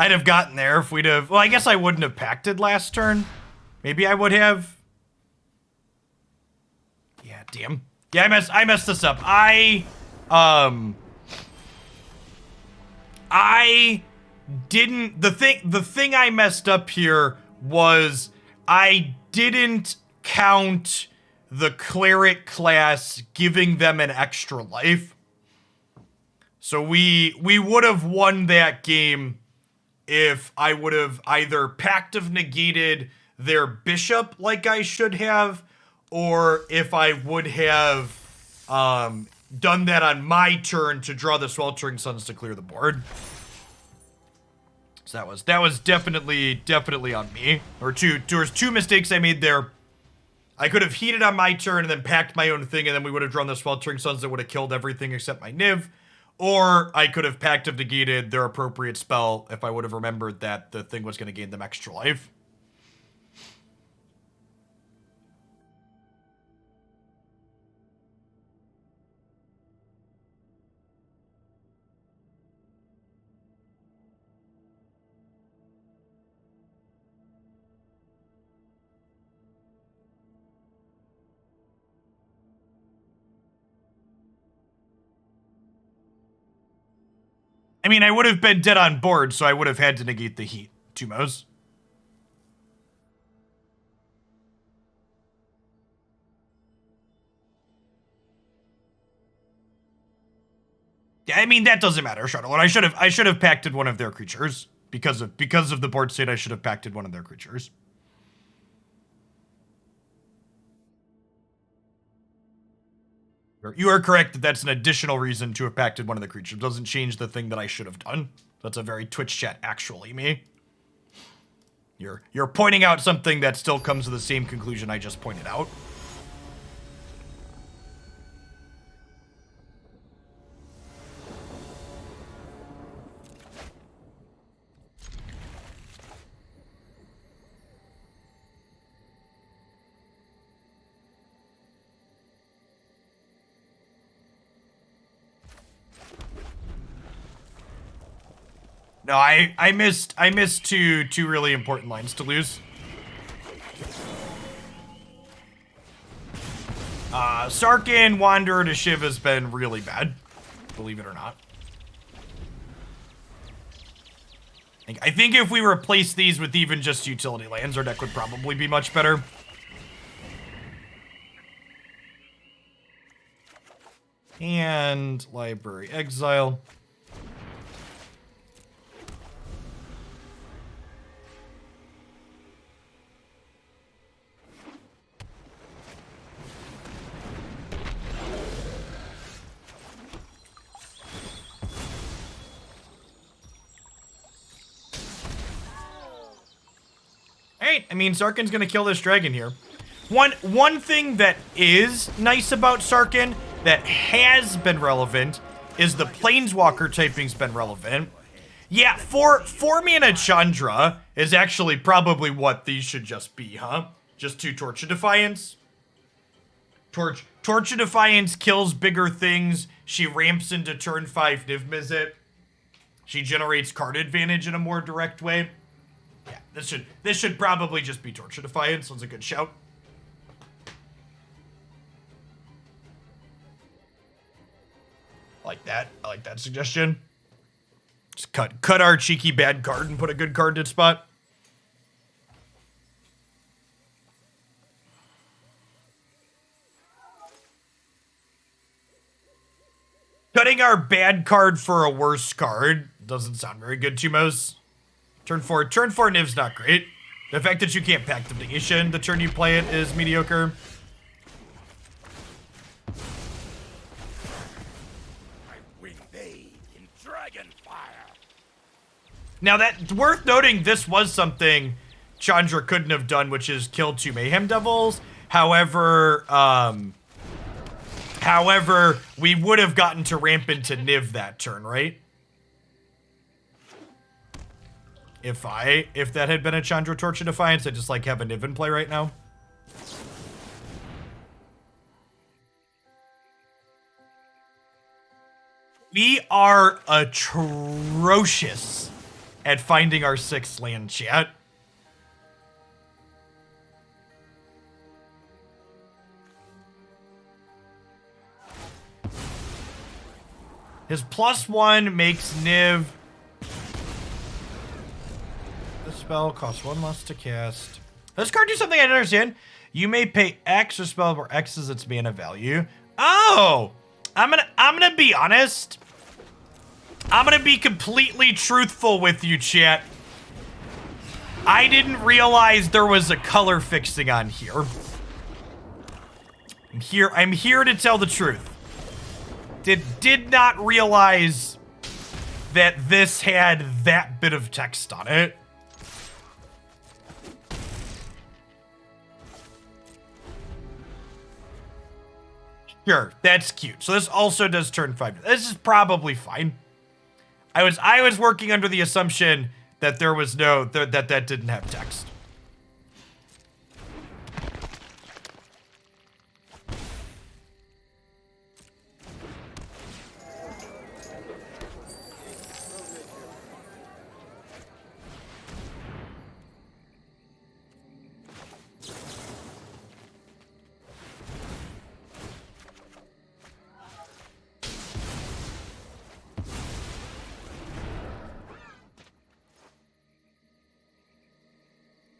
I'd have gotten there if we'd have... Well, I guess I wouldn't have pacted last turn. Maybe I would have. Yeah, damn. Yeah, I messed this up. I didn't... The thing I messed up here was I didn't count the cleric class giving them an extra life. So we would have won that game if I would have either Pact of Negated their bishop like I should have, or if I would have done that on my turn to draw the Sweltering Suns to clear the board. So that was definitely on me. There was two mistakes I made there. I could have heated on my turn and then packed my own thing, and then we would have drawn the Sweltering Suns that would have killed everything except my Niv. Or I could have Pact of Negated their appropriate spell if I would have remembered that the thing was going to gain them extra life. I mean, I would have been dead on board, so I would have had to negate the heat. Tumos. Yeah, I mean, that doesn't matter, Shadowlord. I should have pacted one of their creatures. Because of the board state, I should have pacted one of their creatures. You are correct that that's an additional reason to have pacted one of the creatures. It doesn't change the thing that I should have done. That's a very Twitch chat actually me. You're pointing out something that still comes to the same conclusion I just pointed out. No, I missed two really important lines to lose. Sarkhan Wanderer to Shiv has been really bad, believe it or not. I think if we replace these with even just utility lands, our deck would probably be much better. And Library Exile. Alright, I mean, Sarkhan's gonna kill this dragon here. One thing that is nice about Sarkhan that has been relevant is the Planeswalker typing's been relevant. Yeah, 4-mana Chandra is actually probably what these should just be, huh? Just 2 Torch of Defiance. Torch of Defiance kills bigger things. She ramps into turn 5 Niv-Mizzet. She generates card advantage in a more direct way. Yeah, this should probably just be Torch of Defiance. That's a good shout. I like that suggestion. Just cut our cheeky bad card and put a good card in its spot. Cutting our bad card for a worse card doesn't sound very good to most. Turn 4 Niv's not great. The fact that you can't Pact of Negation the turn you play it is mediocre. Now, that's worth noting, this was something Chandra couldn't have done, which is kill 2 Mayhem Devils. However, we would have gotten to ramp into Niv that turn, right? If that had been a Chandra Torch of Defiance, I'd just like have a Niv in play right now. We are atrocious at finding our 6th land, chat. His +1 makes Niv. This spell costs 1 less to cast. Does this card do something I don't understand? You may pay X or spell where X is its mana value. Oh! I'm gonna be honest. I'm gonna be completely truthful with you, chat. I didn't realize there was a color fixing on here. I'm here to tell the truth. Did not realize that this had that bit of text on it. Sure, that's cute. So this also does turn 5. This is probably fine. I was working under the assumption that there was no that didn't have text.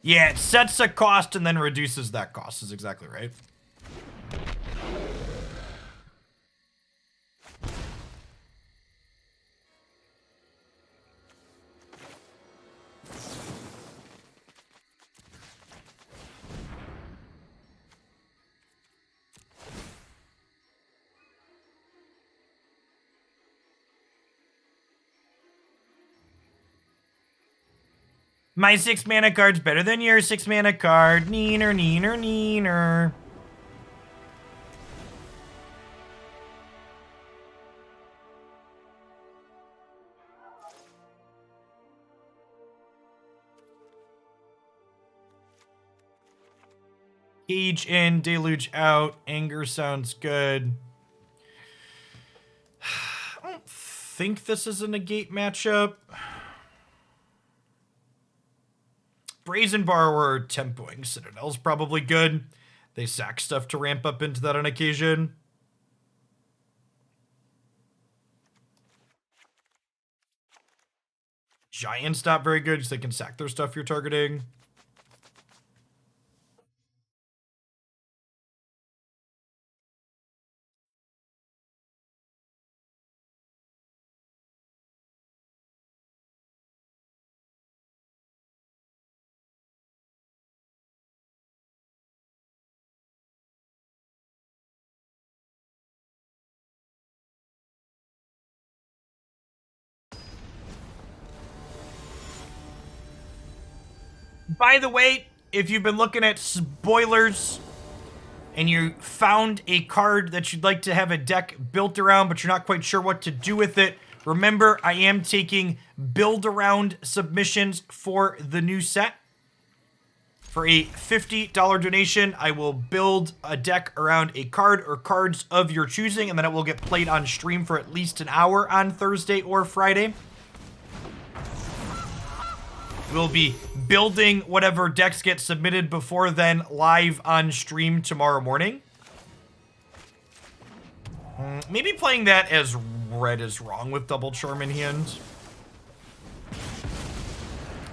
Yeah, it sets a cost and then reduces that cost, is exactly right. My 6 mana card's better than your 6 mana card. Neener, neener, neener. Cage in, Deluge out. Anger sounds good. I don't think this is a Negate matchup. Brazen Borrower tempoing Citadel's probably good. They sack stuff to ramp up into that on occasion. Giant's not very good because they can sack their stuff you're targeting. By the way, if you've been looking at spoilers and you found a card that you'd like to have a deck built around, but you're not quite sure what to do with it, remember, I am taking build-around submissions for the new set. For a $50 donation, I will build a deck around a card or cards of your choosing, and then it will get played on stream for at least an hour on Thursday or Friday. We'll be building whatever decks get submitted before then live on stream tomorrow morning. Maybe playing that as red is wrong with Double Charm in hand.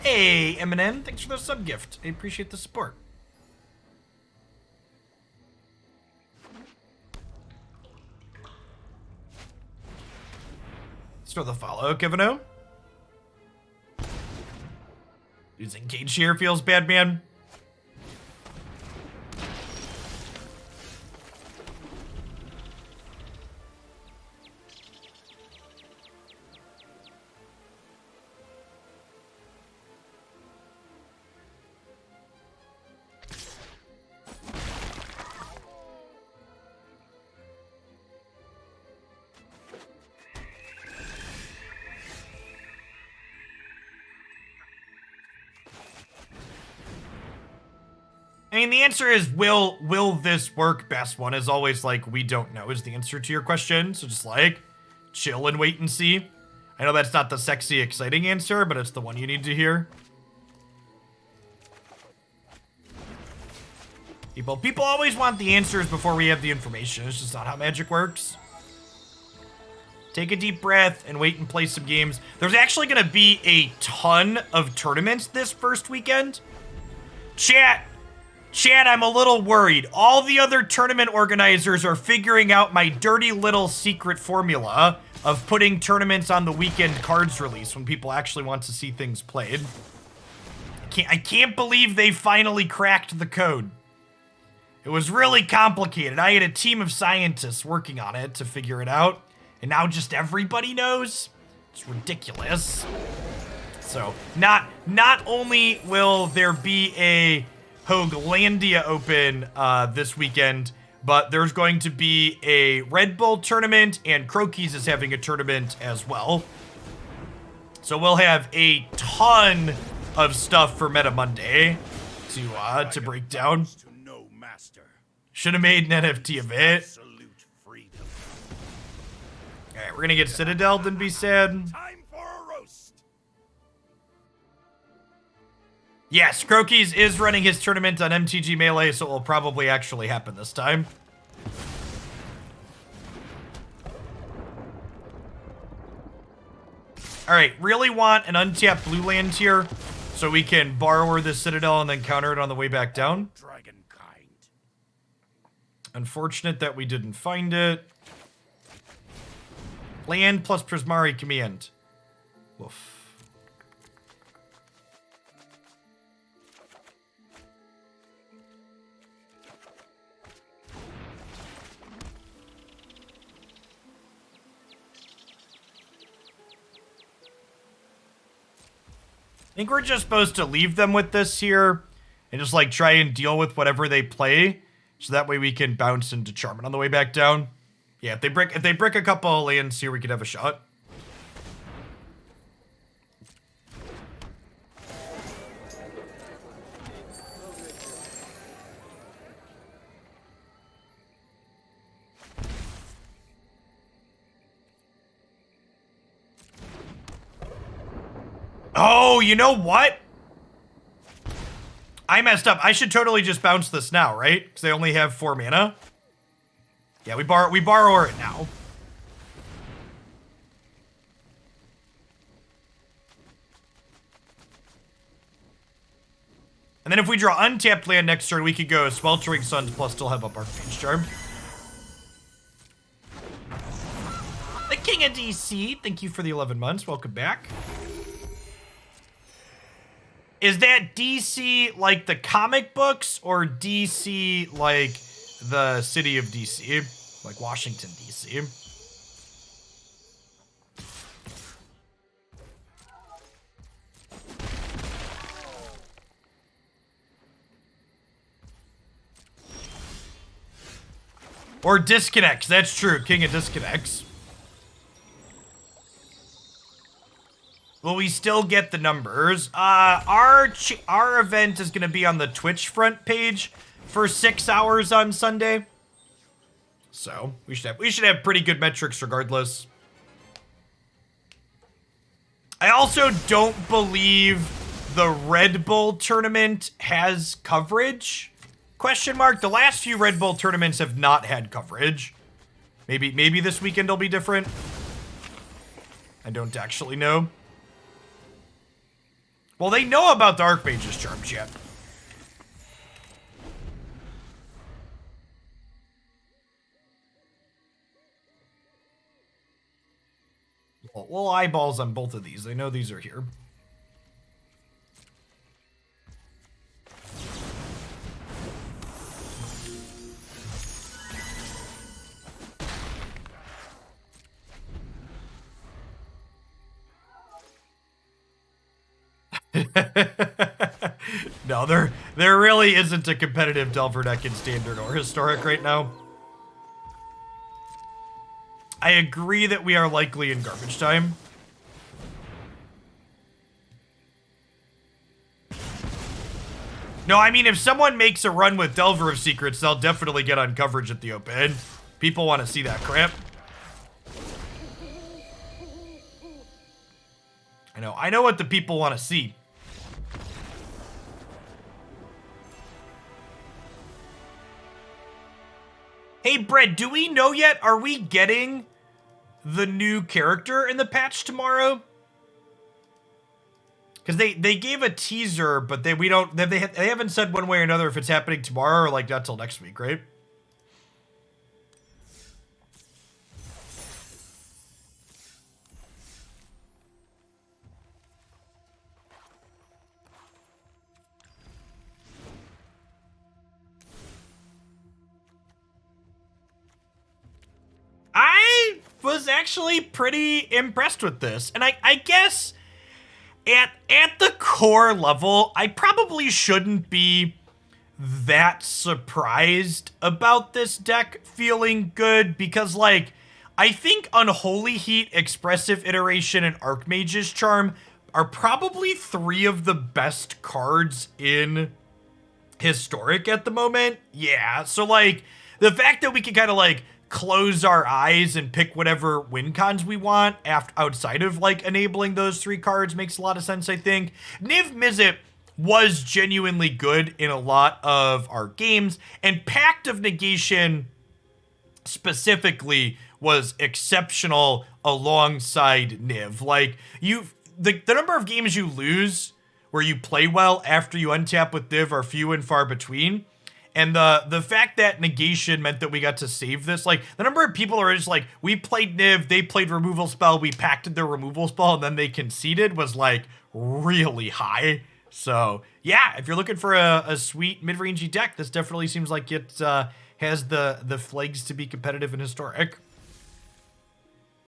Hey, Eminem, thanks for the sub gift. I appreciate the support. Let's throw the follow, Kevino. Using Cage here feels bad, man. I mean, the answer is, will this work? Best one is always like, we don't know is the answer to your question. So just like, chill and wait and see. I know that's not the sexy, exciting answer, but it's the one you need to hear. People always want the answers before we have the information. It's just not how Magic works. Take a deep breath and wait and play some games. There's actually going to be a ton of tournaments this first weekend. Chat, I'm a little worried. All the other tournament organizers are figuring out my dirty little secret formula of putting tournaments on the weekend cards release when people actually want to see things played. I can't believe they finally cracked the code. It was really complicated. I had a team of scientists working on it to figure it out, and now just everybody knows. It's ridiculous. So, not only will there be a Hoaglandia Open this weekend, but there's going to be a Red Bull tournament, and Crokies is having a tournament as well. So we'll have a ton of stuff for Meta Monday to break down. Should have made an NFT of it. Alright, we're gonna get Citadel, then be sad. Yes, Crokies is running his tournament on MTG Melee, so it will probably actually happen this time. Alright, really want an untapped blue land here, so we can borrower this Citadel and then counter it on the way back down. Unfortunate that we didn't find it. Land plus Prismari Command. Woof. I think we're just supposed to leave them with this here and just like try and deal with whatever they play, so that way we can bounce into Charmin on the way back down. Yeah, if they brick a couple of lands here, we could have a shot. Oh, you know what? I messed up. I should totally just bounce this now, right? Because they only have 4 mana. Yeah, we borrow it now. And then if we draw untapped land next turn, we could go Sweltering Suns plus still have up Archmage Charm. The King of DC, thank you for the 11 months. Welcome back. Is that DC like the comic books or DC like the city of DC? Like Washington, DC? Or disconnects, that's true. King of disconnects. Will we still get the numbers? Our event is going to be on the Twitch front page for 6 hours on Sunday. So we should have pretty good metrics regardless. I also don't believe the Red Bull tournament has coverage. Question mark. The last few Red Bull tournaments have not had coverage. Maybe this weekend will be different. I don't actually know. Well, they know about the Archmage's charms yet. Well, eyeballs on both of these. They know these are here. No, there really isn't a competitive Delver deck in Standard or Historic right now. I agree that we are likely in garbage time. No, I mean, if someone makes a run with Delver of Secrets, they'll definitely get on coverage at the open. People want to see that crap. I know what the people want to see. Hey, Brett, do we know yet? Are we getting the new character in the patch tomorrow? Because they gave a teaser, but they haven't said one way or another if it's happening tomorrow or like not till next week, right? I was actually pretty impressed with this. And I guess at the core level, I probably shouldn't be that surprised about this deck feeling good because, like, I think Unholy Heat, Expressive Iteration, and Archmage's Charm are probably 3 of the best cards in Historic at the moment. Yeah, so, like, the fact that we can kind of, like, close our eyes and pick whatever win cons we want outside of like enabling those 3 cards makes a lot of sense, I think. Niv-Mizzet was genuinely good in a lot of our games, and Pact of Negation specifically was exceptional alongside Niv. Like, the number of games you lose where you play well after you untap with Niv are few and far between. And the fact that negation meant that we got to save this, like, the number of people are just like, we played Niv, they played removal spell, we pacted their removal spell, and then they conceded was, like, really high. So, yeah, if you're looking for a sweet mid-rangey deck, this definitely seems like it has the flags to be competitive and Historic.